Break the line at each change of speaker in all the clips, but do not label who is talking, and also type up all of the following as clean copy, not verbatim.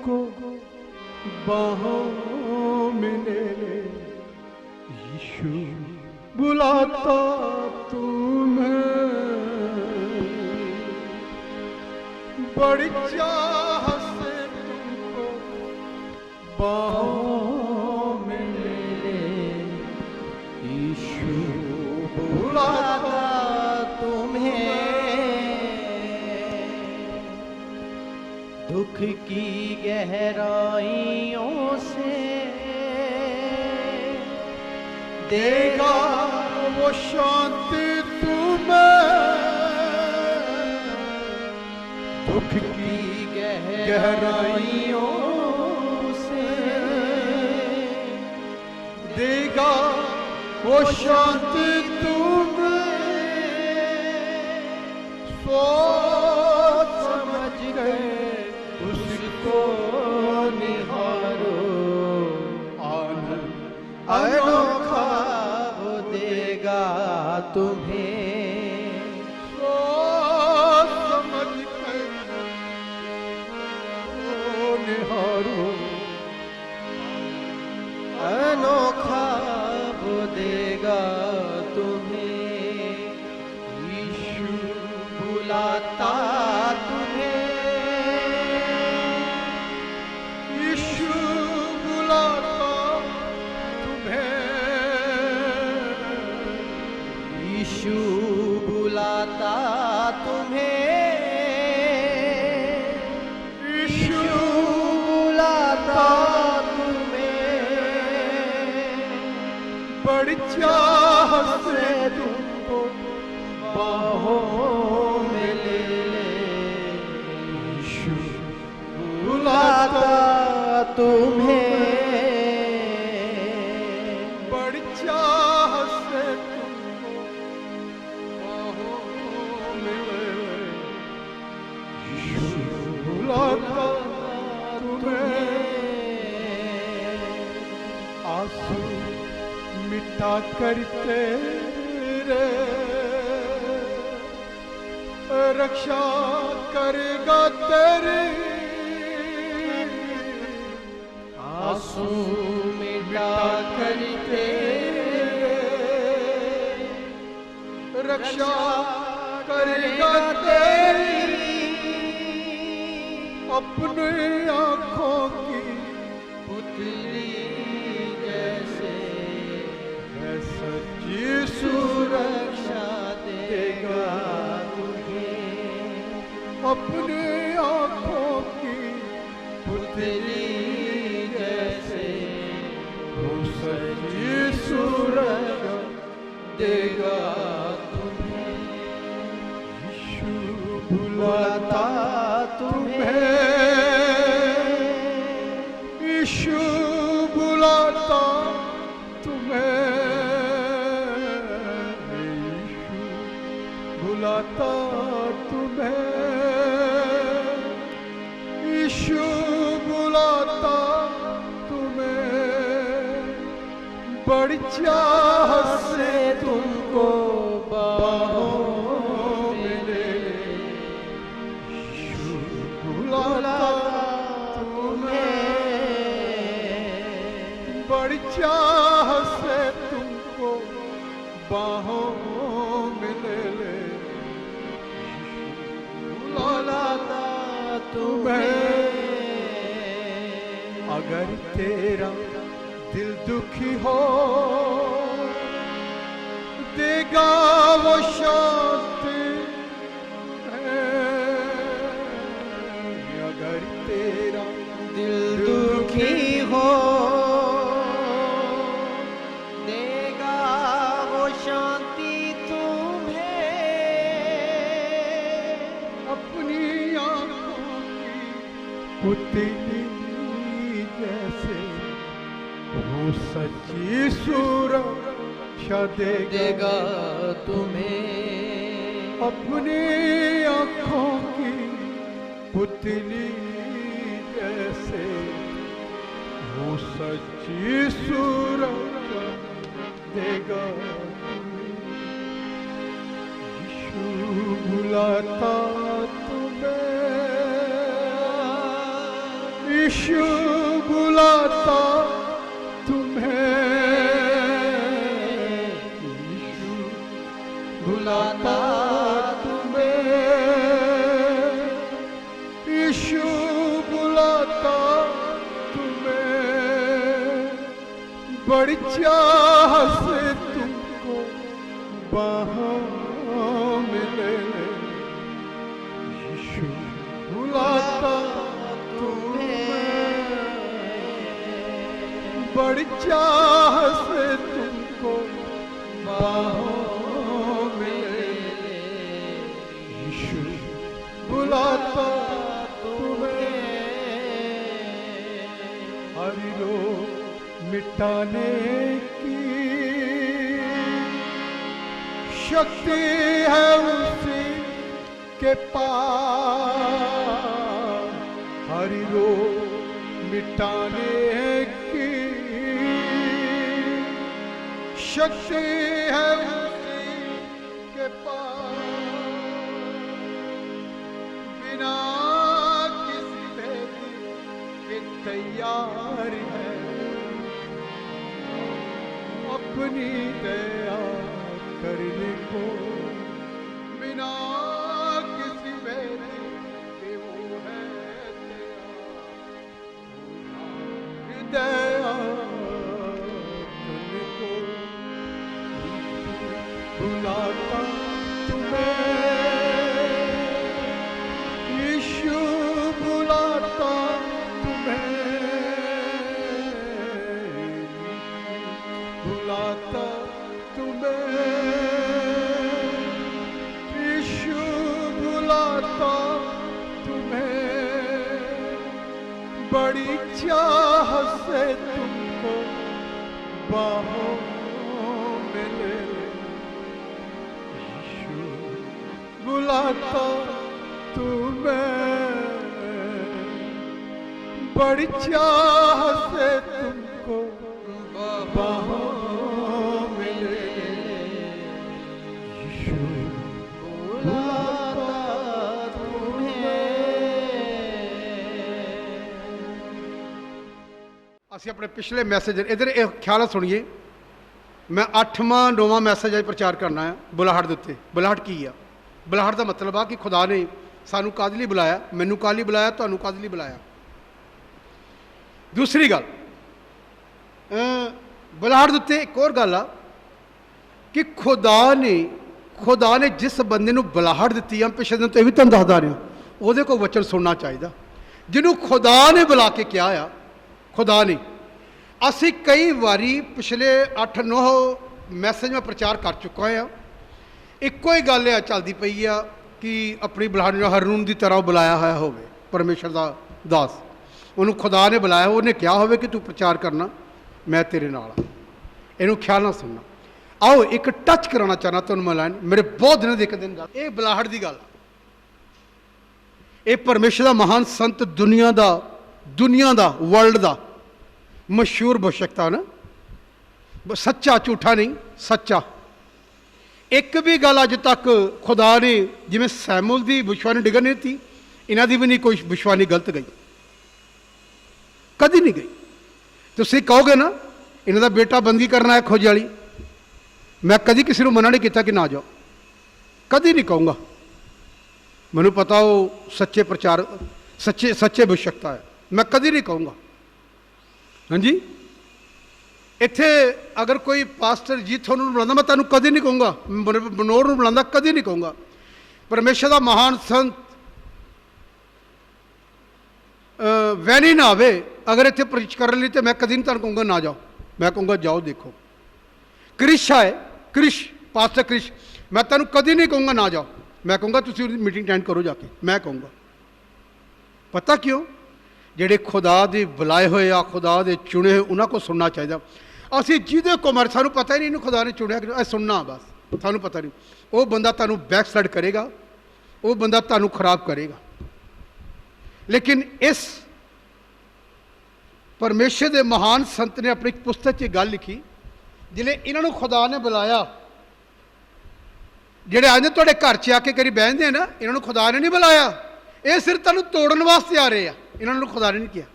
तुमको बाहों में ले ले, यीशु बुलाता तुम्हें। बड़ी चाह से तुमको बाहों में ले ले, यीशु बुलाता तुम्हें।
दुख की गहराइयों से
देगा वो शांति तुम्हें। दुख की गहराइयों से देगा वो शांति तुम्हें। सोच समझ गए उसको निहारो, आनंद अनोखा
वो देगा तुम्हें।
सोच समझ कर निहारो,
अनोखा वो देगा तुम्हें।
यीशु
बुलाता तुम्हें,
यीशु बुलाता तुम्हें।
यीशु बुलाता तुम्हें।
यीशु
बुलाता तुम्हें।
बड़ी चाह से तुमको बाहों में ले ले, यीशु बुलाता
तुम्हें।
बड़ी चाह से तुमको बाहों में ले ले, यीशु बुलाता तुम्हें। आंसू मिटा कर तेरे रक्षा करेगा तेरी।
आंसू मिटा कर
रक्षा करेगा तेरी। अपने आँखों की
पुतली जैसे
सच्ची सुरक्षा देगा
तुम्हें।
अपने आँखों की
पुतली जैसे
वो सच्ची सुरक्षा देगा
तुम्हें।
यीशु बुलाता
तुम्हें।
यीशु बुलाता तुम्हें। यीशु बुलाता तुम्हें। यीशु बुलाता तुम्हें। बड़ी चाह से तुमको बाहों में ले ले, यीशु बुलाता तुम्हें। बड़ी चाह से तुमको बाहों में ले ले,
बुलाता तुम्हें।
अगर तेरा दिल दुखी हो देगा वो शांति। अगर तेरा
दिल दुखी हो देगा वो शांति तुम्हें।
अपनी आंखों की पुतली जैसे वो सच्ची सुरक्षा
देगा तुम्हें।
अपनी आंखों की पुतली जैसे वो सच्ची सुरक्षा देगा तुम्हें। यीशु बुलाता तुम्हें। यीशु बुलाता तुम्हें, यीशु बुलाता तुम्हें, यीशु बुलाता तुम्हें, बड़ी चाह से तुमको बाहों में ले ले, यीशु बुलाता तुम्हें, बड़ी चाह से तुमको बाहों में ले ले, यीशु बुलाता तुम्हें, हर रोग मिटाने की शक्ति है उसी के पास, हर रोग मिटाने की शक्ति है उसी के पास, बिना किसी भेदी के तैयार है अपनी दया करने को, बिना किसी भेदी के वो है दया करने को, बुलाता तुम्हें, यीशु बुलाता तुम्हें, बुलाता तुम्हें, यीशु बुलाता तुम्हें, बड़ी चाह से तुमको बाहों में ले ले, यीशु बुलाता तुम्हें, बड़ी चाह से तुमको बाहों में ले ले, यीशु बुलाता तुम्हें। ਅਸੀਂ ਆਪਣੇ ਪਿਛਲੇ ਮੈਸੇਜ ਇਧਰ ਇਹ ਖਿਆਲ ਸੁਣੀਏ, ਮੈਂ 8ਵਾਂ 9ਵਾਂ ਮੈਸੇਜ ਅੱਜ ਪ੍ਰਚਾਰ ਕਰਨਾ ਹੈ ਬੁਲਾਹਟ ਦੇ ਉੱਤੇ। ਬੁਲਾਹਟ ਕੀ ਆ? ਬੁਲਾਹਟ ਦਾ ਮਤਲਬ ਆ ਕਿ ਖੁਦਾ ਨੇ ਸਾਨੂੰ ਕਾਹਦੇ ਲਈ ਬੁਲਾਇਆ, ਮੈਨੂੰ ਕਾਹਦੇ ਲਈ ਬੁਲਾਇਆ, ਤੁਹਾਨੂੰ ਕਾਹਦੇ ਲਈ ਬੁਲਾਇਆ। ਦੂਸਰੀ ਗੱਲ, ਬੁਲਾਹਟ ਦੇ ਉੱਤੇ ਇੱਕ ਹੋਰ ਗੱਲ ਆ ਕਿ ਖੁਦਾ ਨੇ ਜਿਸ ਬੰਦੇ ਨੂੰ ਬੁਲਾਹਟ ਦਿੱਤੀ ਆ, ਪਿਛਲੇ ਦਿਨ ਤੋਂ ਇਹ ਵੀ ਤੁਹਾਨੂੰ ਦੱਸਦਾ ਰਿਹਾ, ਉਹਦੇ ਕੋਲ ਵਚਨ ਸੁਣਨਾ ਚਾਹੀਦਾ। ਜਿਹਨੂੰ ਖੁਦਾ ਨੇ ਬੁਲਾ ਕੇ ਕਿਹਾ ਆ, ਖੁਦਾ ਨੇ। ਅਸੀਂ ਕਈ ਵਾਰੀ ਪਿਛਲੇ 8-9 ਮੈਸੇਜ ਮੈਂ ਪ੍ਰਚਾਰ ਕਰ ਚੁੱਕਾ ਹਾਂ। ਇੱਕੋ ਹੀ ਗੱਲ ਆ ਚੱਲਦੀ ਪਈ ਆ ਕਿ ਆਪਣੀ ਬੁਲਾਹਟ ਨੂੰ ਹਾਰੂਨ ਦੀ ਤਰ੍ਹਾਂ ਬੁਲਾਇਆ ਹੋਇਆ ਹੋਵੇ, ਪਰਮੇਸ਼ਰ ਦਾ ਦਾਸ, ਉਹਨੂੰ ਖੁਦਾ ਨੇ ਬੁਲਾਇਆ, ਉਹਨੇ ਕਿਹਾ ਹੋਵੇ ਕਿ ਤੂੰ ਪ੍ਰਚਾਰ ਕਰਨਾ, ਮੈਂ ਤੇਰੇ ਨਾਲ ਹਾਂ। ਇਹਨੂੰ ਖਿਆਲ ਨਾਲ ਸੁਣਨਾ। ਆਓ ਇੱਕ ਟੱਚ ਕਰਾਉਣਾ ਚਾਹੁੰਦਾ ਤੁਹਾਨੂੰ ਮੈਂ ਲਾਈਨ, ਮੇਰੇ ਬਹੁਤ ਦਿਨਾਂ ਦੇ ਇੱਕ ਦਿਨ ਗੱਲ, ਇਹ ਬੁਲਾਹਟ ਦੀ ਗੱਲ, ਇਹ ਪਰਮੇਸ਼ਰ ਦਾ ਮਹਾਨ ਸੰਤ, ਦੁਨੀਆ ਦਾ ਵਰਲਡ ਦਾ ਮਸ਼ਹੂਰ ਬਸ਼ਕਤਾ ਨਾ, ਸੱਚਾ, ਝੂਠਾ ਨਹੀਂ, ਸੱਚਾ। ਇੱਕ ਵੀ ਗੱਲ ਅੱਜ ਤੱਕ ਖੁਦਾ ਨੇ, ਜਿਵੇਂ ਸੈਮੂਅਲ ਦੀ ਭਵਿੱਖਬਾਣੀ ਡਿੱਗਣ ਨਹੀਂ ਦਿੱਤੀ, ਇਹਨਾਂ ਦੀ ਵੀ ਨਹੀਂ ਕੋਈ ਭਵਿੱਖਬਾਣੀ ਗਲਤ ਗਈ, ਕਦੀ ਨਹੀਂ ਗਈ। ਤੁਸੀਂ ਕਹੋਗੇ ਨਾ ਇਹਨਾਂ ਦਾ ਬੇਟਾ ਬੰਦਗੀ ਕਰਨ ਆਇਆ ਖੋਜ ਵਾਲੀ, ਮੈਂ ਕਦੀ ਕਿਸੇ ਨੂੰ ਮਨਾ ਨਹੀਂ ਕੀਤਾ ਕਿ ਨਾ ਜਾਓ, ਕਦੀ ਨਹੀਂ ਕਹੂੰਗਾ। ਮੈਨੂੰ ਪਤਾ ਉਹ ਸੱਚੇ ਪ੍ਰਚਾਰ, ਸੱਚੇ ਭਵਿੱਖਤਾ ਹੈ, ਮੈਂ ਕਦੀ ਨਹੀਂ ਕਹੂੰਗਾ। ਹਾਂਜੀ, ਇੱਥੇ ਅਗਰ ਕੋਈ ਪਾਸਟਰ ਜੀ ਤੁਹਾਨੂੰ ਬੁਲਾਉਂਦਾ, ਮੈਂ ਤੁਹਾਨੂੰ ਕਦੀ ਨਹੀਂ ਕਹੂੰਗਾ, ਬਨੋਰ ਨੂੰ ਬੁਲਾਉਂਦਾ, ਕਦੀ ਨਹੀਂ ਕਹੂੰਗਾ। ਪਰਮੇਸ਼ਰ ਦਾ ਮਹਾਨ ਸੰਤ ਵੈਨੀ ਨਾ ਆਵੇ ਅਗਰ ਇੱਥੇ ਪ੍ਰੀਚ ਕਰਨ ਲਈ, ਤਾਂ ਮੈਂ ਕਦੀ ਨਹੀਂ ਤੁਹਾਨੂੰ ਕਹੂੰਗਾ ਨਾ ਜਾਓ, ਮੈਂ ਕਹੂੰਗਾ ਜਾਓ। ਦੇਖੋ ਕ੍ਰਿਸ਼ ਹੈ, ਕ੍ਰਿਸ਼, ਪਾਸਟਰ ਕ੍ਰਿਸ਼, ਮੈਂ ਤੁਹਾਨੂੰ ਕਦੀ ਨਹੀਂ ਕਹੂੰਗਾ ਨਾ ਜਾਓ, ਮੈਂ ਕਹੂੰਗਾ ਤੁਸੀਂ ਉਹਦੀ ਮੀਟਿੰਗ ਅਟੈਂਡ ਕਰੋ ਜਾ ਕੇ, ਮੈਂ ਕਹੂੰਗਾ। ਪਤਾ ਕਿਉਂ? ਜਿਹੜੇ ਖੁਦਾ ਦੇ ਬੁਲਾਏ ਹੋਏ ਆ, ਖੁਦਾ ਦੇ ਚੁਣੇ ਹੋਏ, ਉਹਨਾਂ ਕੋਲ ਸੁਣਨਾ ਚਾਹੀਦਾ। ਅਸੀਂ ਜਿਹਦੇ ਕੋਲ ਮਰ, ਸਾਨੂੰ ਪਤਾ ਹੀ ਨਹੀਂ ਇਹਨੂੰ ਖੁਦਾ ਨੇ ਚੁਣਿਆ ਕਿ ਇਹ ਸੁਣਨਾ, ਬਸ ਤੁਹਾਨੂੰ ਪਤਾ ਨਹੀਂ। ਉਹ ਬੰਦਾ ਤੁਹਾਨੂੰ ਬੈਕ ਸਾਈਡ ਕਰੇਗਾ, ਉਹ ਬੰਦਾ ਤੁਹਾਨੂੰ ਖਰਾਬ ਕਰੇਗਾ। ਲੇਕਿਨ ਇਸ ਪਰਮੇਸ਼ਰ ਦੇ ਮਹਾਨ ਸੰਤ ਨੇ ਆਪਣੀ ਪੁਸਤਕ 'ਚ ਗੱਲ ਲਿਖੀ, ਜਿਹੜੇ ਇਹਨਾਂ ਨੂੰ ਖੁਦਾ ਨੇ ਬੁਲਾਇਆ, ਜਿਹੜੇ ਅੱਜ ਤੁਹਾਡੇ ਘਰ 'ਚ ਆ ਕੇ ਕਰੀ ਬਹਿੰਦੇ ਆ ਨਾ, ਇਹਨਾਂ ਨੂੰ ਖੁਦਾ ਨੇ ਨਹੀਂ ਬੁਲਾਇਆ, ਇਹ ਸਿਰਫ ਤੁਹਾਨੂੰ ਤੋੜਨ ਵਾਸਤੇ ਆ ਰਹੇ ਆ, ਇਹਨਾਂ ਨੂੰ ਖੁਦਾ ਨੇ ਨਹੀਂ ਕਿਹਾ।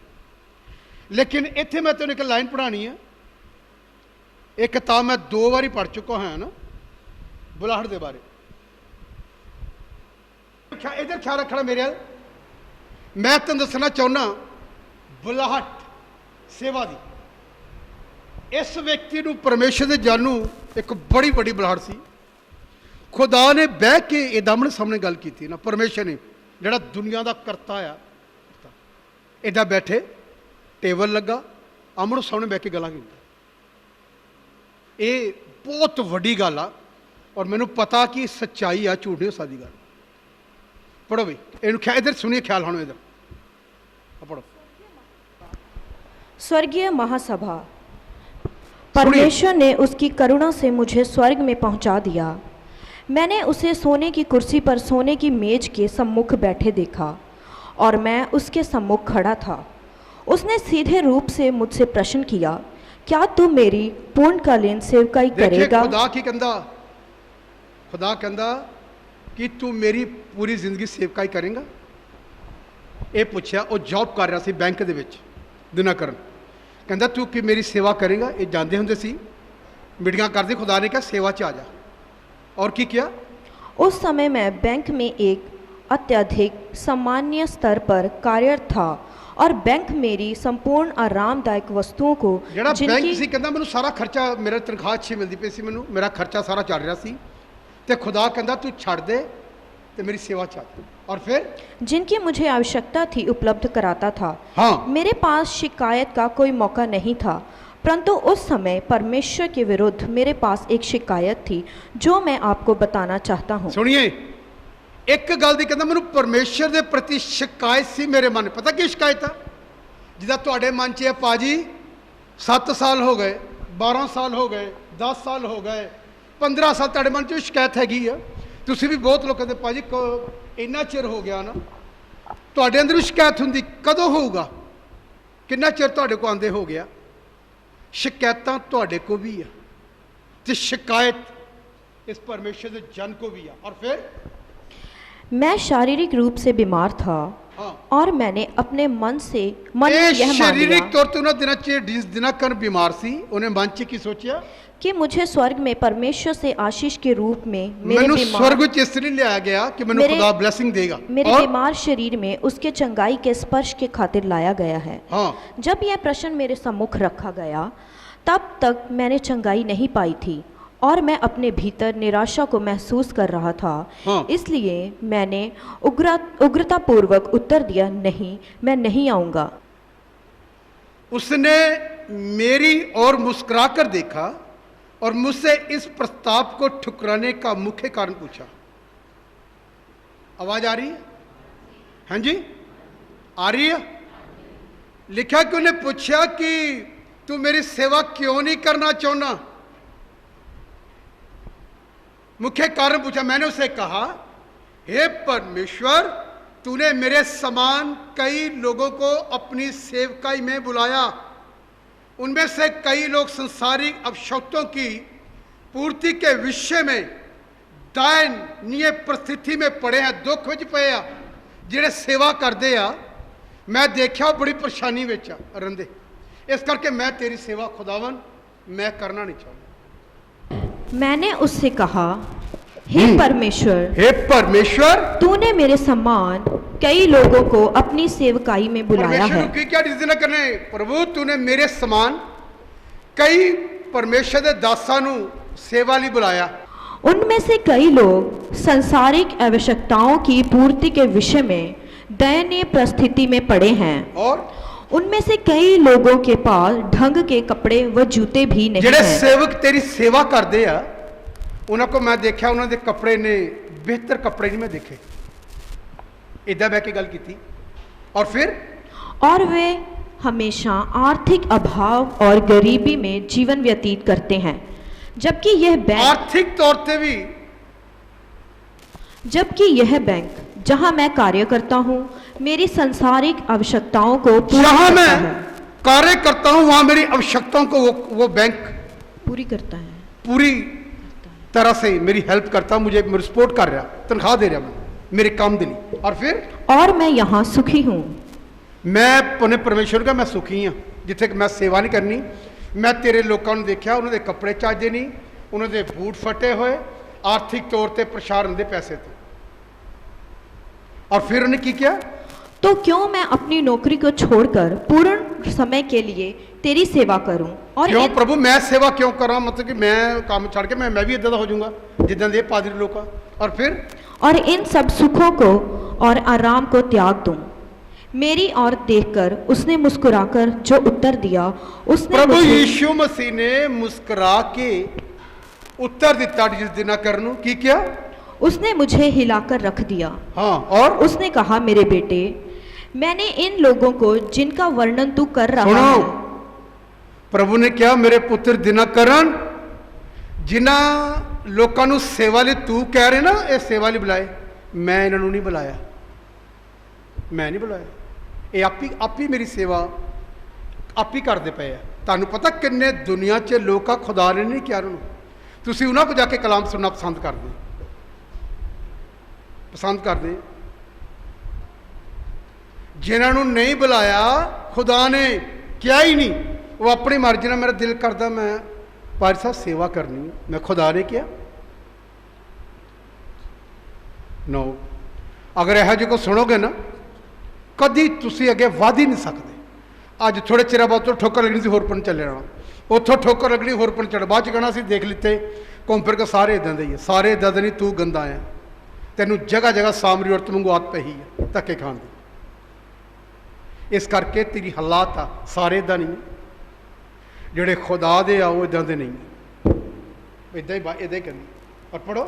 लेकिन इत्थे मैं तेन एक लाइन पढ़ानी है। एक किताब मैं 2 बारी पढ़ चुका हाँ ना, बुलाहट के बारे। इधर ख्याल रखना मेरे, मैं तुम दसना चाहना बुलाहट सेवा दी। इस व्यक्ति को परमेश्वर के जानू एक बड़ी बड़ी बुलाहट सी। खुदा ने बह के इदा आमने सामने गल की ना, परमेश्वर ने जिहड़ा दुनिया का करता आ, इदा बैठे टेबल लगा, आमनो सामने बह के गल्लां कीतियां। ये बहुत वड्डी गल आ और मैनू पता कि सच्चाई आ, झूठ नहीं हो सकदी गल। पढ़ो भाई इनू, इधर सुनिए ख्याल होना, इधर पढ़ो।
स्वर्गीय महासभा, परमेश्वर ने उसकी करुणा से मुझे स्वर्ग में पहुंचा दिया। मैंने उसे सोने की कुर्सी पर सोने की मेज के सम्मुख बैठे देखा और मैं उसके सम्मुख खड़ा था। उसने सीधे रूप से मुझसे प्रश्न किया, क्या तू मेरी पूर्णकालीन सेवकाई करेगा?
खुदा की कहंदा, खुदा कहंदा कि तू मेरी पूरी जिंदगी सेवकाई करेगा। ये पूछा, वो जॉब कर रहा सी बैंक दे विच दिनाकरन। कहंदा तू कि मेरी सेवा करेगा? ये जानते होंगे सी, मीटिंगां करदे। खुदा ने कहा सेवा च आ जा। और की किया?
उस समय मैं बैंक में एक अत्यधिक सामान्य स्तर पर कार्यरत था और बैंक मेरी संपूर्ण आरामदायक वस्तुओं को
ਜਿਹੜਾ ਬੈਂਕ ਸੀ ਕਹਿੰਦਾ ਮੈਨੂੰ ਸਾਰਾ ਖਰਚਾ, ਮੇਰਾ ਤਨਖਾਹ ਅੱਛੀ ਮਿਲਦੀ ਪਈ ਸੀ, ਮੈਨੂੰ ਮੇਰਾ ਖਰਚਾ ਸਾਰਾ ਚੱਲ ਰਿਹਾ ਸੀ, ਤੇ ਖੁਦਾ ਕਹਿੰਦਾ ਤੂੰ ਛੱਡ ਦੇ ਤੇ ਮੇਰੀ सेवा ਚ आ। और फिर
जिनकी मुझे आवश्यकता थी उपलब्ध कराता था।
हाँ।
मेरे पास शिकायत का कोई मौका नहीं था, परंतु उस समय परमेश्वर के विरुद्ध मेरे पास एक शिकायत थी जो मैं आपको बताना चाहता हूँ।
सुनिए, एक गल दी कहंदा मैनू परमेश्वर के प्रति शिकायत सी मेरे मन। पता की शिकायत है? जिदा तुहाडे मन च है, पाजी 7 साल हो गए, 12 साल हो गए, 10 साल हो गए, 15 साल तुहाडे मन च शिकायत हैगी है। तुसीं भी बहुत लोग कहते पाजी इन्ना चिर हो गया ना, तुहाडे अंदर शिकायत हुंदी, कदों होऊगा? कितना चिर तुहाडे को आंदे हो गया? शिकायतां तुहाडे को भी है, ते शिकायत इस परमेश्वर के जन को भी है। और फिर
मैं शारीरिक रूप से बीमार था।
हाँ।
और मैंने अपने मन में यह मान
शारीरिक
लिया
तौर पर उन्होंने दिनाकर बीमार सी। उन्हें मन च की सोचा
कि मुझे स्वर्ग में परमेश्वर से आशीष के रूप में
मैनू स्वर्ग च इसलिए लिया गया कि मैनू खुदा ब्लेसिंग देगा।
मेरे बीमार शरीर में उसके चंगाई के स्पर्श के खातिर लाया गया है।
हाँ।
जब यह प्रश्न मेरे सम्मुख रखा गया तब तक मैंने चंगाई नहीं पाई थी और मैं अपने भीतर निराशा को महसूस कर रहा था।
हाँ।
इसलिए मैंने उग्रतापूर्वक उत्तर दिया, नहीं, मैं नहीं आऊँगा।
उसने मेरी ओर मुस्कुरा कर देखा और मुझसे इस प्रस्ताव को ठुकराने का मुख्य कारण पूछा। आवाज आ रही है? हाँ जी, आ रही है। लिखा कि उन्हें पूछा कि तू मेरी सेवा क्यों नहीं करना चाहना? मुख्य कारण पूछा। मैंने उसे कहा, हे परमेश्वर, तूने मेरे समान कई लोगों को अपनी सेवकाई में बुलाया। उनमें से कई लोग संसारिक आवश्यकताओं की पूर्ति के विषय में दयनीय परिस्थिति में पड़े हैं, दुख विच पे आ, जिहड़े सेवा करते आ। मैं देखा बड़ी परेशानी विच रहिंदे, इस करके मैं तेरी सेवा खुदावन मैं करना नहीं चाहता।
मैंने उससे कहा, हे परमेश्वर,
हे परमेश्वर,
तूने मेरे समान कई लोगों को अपनी सेवकाई में बुलाया है।
परमेश्वर की क्या डिज़ाइन करने? प्रभु तूने मेरे समान कई परमेश्वर के दासां नूं सेवा लई बुलाया।
उनमें से कई लोग संसारिक आवश्यकताओं की पूर्ति के विषय में दयनीय परिस्थिति में पड़े हैं
और
उनमें से कई लोगों के पास ढंग के कपड़े व जूते भी नहीं
जिहड़े
हैं।
सेवक तेरी सेवा करते आ, उन्होंने को मैं देखा, उन्होंने कपड़े ने बेहतर कपड़े नहीं मैं देखे। इदा बह के गल की। और
वे हमेशा आर्थिक अभाव और गरीबी में जीवन व्यतीत करते हैं, जबकि यह बैंक जहां मैं कार्य करता हूं मेरी संसारिक आवश्यकताओं को
जहां मैं कार्य करता हूं वहां मेरी आवश्यकताओं को वो बैंक
पूरी करता है,
पूरी तरह से मेरी हेल्प करता, मुझे सपोर्ट कर रहा, तनख्वाह दे रहा, मेरे काम के लिए। और मैं यहाँ सुखी हूँ। मैं अपने परमेश्वर का मैं सुखी हाँ। ਜਿੱਥੇ ਕਿ ਮੈਂ ਸੇਵਾ ਨਹੀਂ ਕਰਨੀ। ਮੈਂ ਤੇਰੇ ਲੋਕਾਂ ਨੂੰ ਦੇਖਿਆ, ਉਹਨਾਂ ਦੇ ਕੱਪੜੇ ਚੱਜਦੇ ਨਹੀਂ, ਉਹਨਾਂ ਦੇ ਬੂਟ ਫਟੇ ਹੋਏ, ਆਰਥਿਕ ਤੌਰ ਤੇ ਪਰੇਸ਼ਾਨ ਹੁੰਦੇ ਪੈਸੇ ਤੋਂ। और फिर उन्हें की किया?
तो क्यों मैं अपनी नौकरी को छोड़कर पूर्ण समय के लिए तेरी सेवा करूं और
क्यों प्रभु मैं सेवा क्यों करा? मतलब कि मैं काम छड़ के मैं भी इदा हो जाऊंगा जिदा दे पादरी लोग। और
इन सब सुखों को और आराम को त्याग दूं। मेरी ओर देखकर उसने मुस्कुराकर जो उत्तर दिया, उसने
प्रभु
मुझे
यीशु मसीह ने मुस्कुरा के उत्तर दिता जिस दिन करनू की किया?
उसने मुझे हिलाकर रख दिया।
हाँ, और
उसने कहा, मेरे बेटे, मैंने इन लोगों को जिनका वर्णन तू कर रहा
सुनो,
है।
प्रभु ने क्या? मेरे पुत्र दिनकरण जिन्हां लोकां नू सेवा लई तू कह रहे ना ये सेवा लई बुलाए, मैं इन्हां नू नहीं बुलाया, मैं नहीं बुलाया। ये आप ही मेरी सेवा आप ही करते पे है। तुहानू पता किन्ने दुनिया च लोग आ खुदा ने नहीं किया उन्होंने, तुसीं उन्हां को जाके कलाम सुनना पसंद करते जिन्होंने नहीं बुलाया खुदा ने क्या ही नहीं, वो अपनी मर्जी ना मेरा दिल करता मैं पारी साहब सेवा करनी, मैं खुदा ने किया नो। अगर यह जो को सुनोगे ना कभी तुसी अगे वध ही नहीं सकते। अज थोड़े चिर बाद तो ठोकर लगनी सी, होर पिंड चले जाना, उतों ठोकर लगनी होर पिंड चढ़, बाद च कहना सी देख लिते घूम फिर के सारे इदा दे ही, सारे इदा दे नहीं, तू गंदा है, तेनू जगह जगह सामरी औरत वांगू आदत पई है धक्के खाण दी। इस करके तेरी हालात आ सारे इदा नहीं, जिहड़े खुदा दे आ वो इदा दे नहीं, इदा ही करनी। और पढ़ो,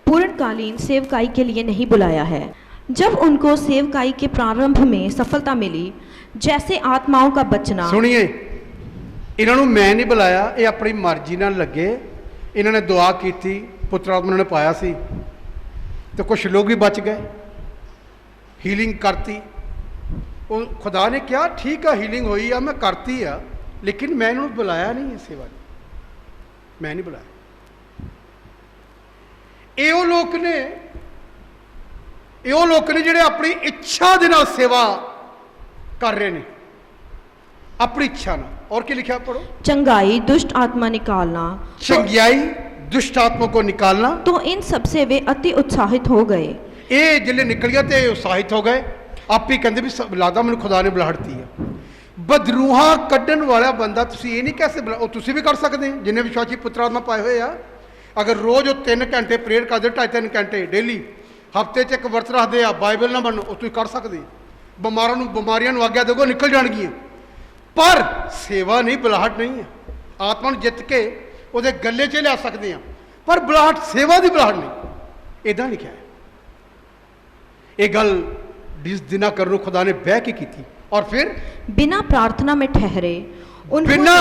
पूर्णकालीन सेवकाई के लिए नहीं बुलाया है। जब उनको सेवकाई के प्रारंभ में सफलता मिली, जैसे आत्माओं का बचना।
सुनिए, इन्हों मैं नहीं बुलाया, ये अपनी मर्जी नाल लगे, इन्होंने दुआ की थी, पुत्र आत्मा ने पाया सी, तो कुछ लोग भी बच गए, हीलिंग करती। वो खुदा ने क्या ठीक है हीलिंग हुई है, मैं करती है, लेकिन मैं इन्होंने बुलाया नहीं है सेवा, मैं नहीं बुलाया। ये लोग ने जिहड़े अपनी इच्छा दे नाल सेवा कर रहे हैं, अपनी इच्छा ना। और क्या लिखा पढ़ो?
चंगाई दुष्ट आत्मा निकालना,
चंगाई दुष्ट आत्मा को निकालना।
तो इन सब से वे अति उत्साहित हो गए।
ये जिले निकल गया तो उत्साहित हो गए, आप ही कहते भी लगता मैंने खुदा ने बुलाहड़ती है। बदरूहा कढ़न वाला बंदा तुसी ये नहीं कैसे बुला, तुसी भी कर सकते हैं जिन्हें विश्वासी पुत्र आत्मा पाए हुए आ। अगर रोज़ वो 3 घंटे प्रेयर करते, 2.5-3 घंटे डेली, हफ्ते च एक वर्त रखते आ, बाइबल ना बनो, तुम कर सकते। बीमारियों आग्ञा दोगे निकल जाएगियाँ, पर सेवा नहीं, बुलाहट नहीं है। आत्मा जित के वो गले च लिया सकते हैं, पर बुलाहट सेवा की बुलाहट नहीं। इदा लिखा है। ये गल जिस दिना करनू खुदा ने बह के की थी। और फिर
बिना प्रार्थना में ठहरे,
बिना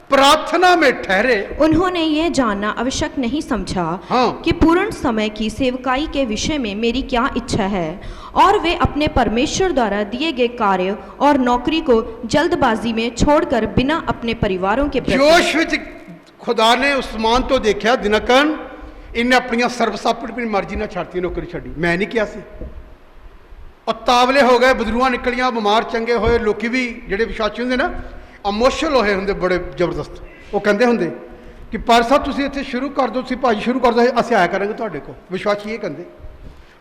प्रार्थना में ठहरे,
उन्होंने ये जानना आवश्यक नहीं समझा
हाँ।
कि पूर्ण समय की सेवकाई के विषय में मेरी क्या इच्छा है, और वे अपने परमेश्वर द्वारा दिए गए कार्य और नौकरी को जल्दबाजी में छोड़कर बिना अपने परिवारों के प्रति
जोश विच खुदा ने उस्मान तो देखा दिनकरण इन्हें अपन सर्वसापट अपनी मर्जी ना छाड़ती, नौकरी छड़ी, मैं नहीं किया सी। और तावले हो गए, बदरूआं निकलियां, बीमार चंगे होए, लोग भी जिहड़े विश्वासी होंगे ना इमोशनल होए होंगे बड़े जबरदस्त। वो कहते होंगे कि पार साहब तुसीं इत्थे शुरू कर दो, तुसीं भाजी शुरू कर दो, असीं आया करांगे तुहाडे कोल। विश्वासी ये कहते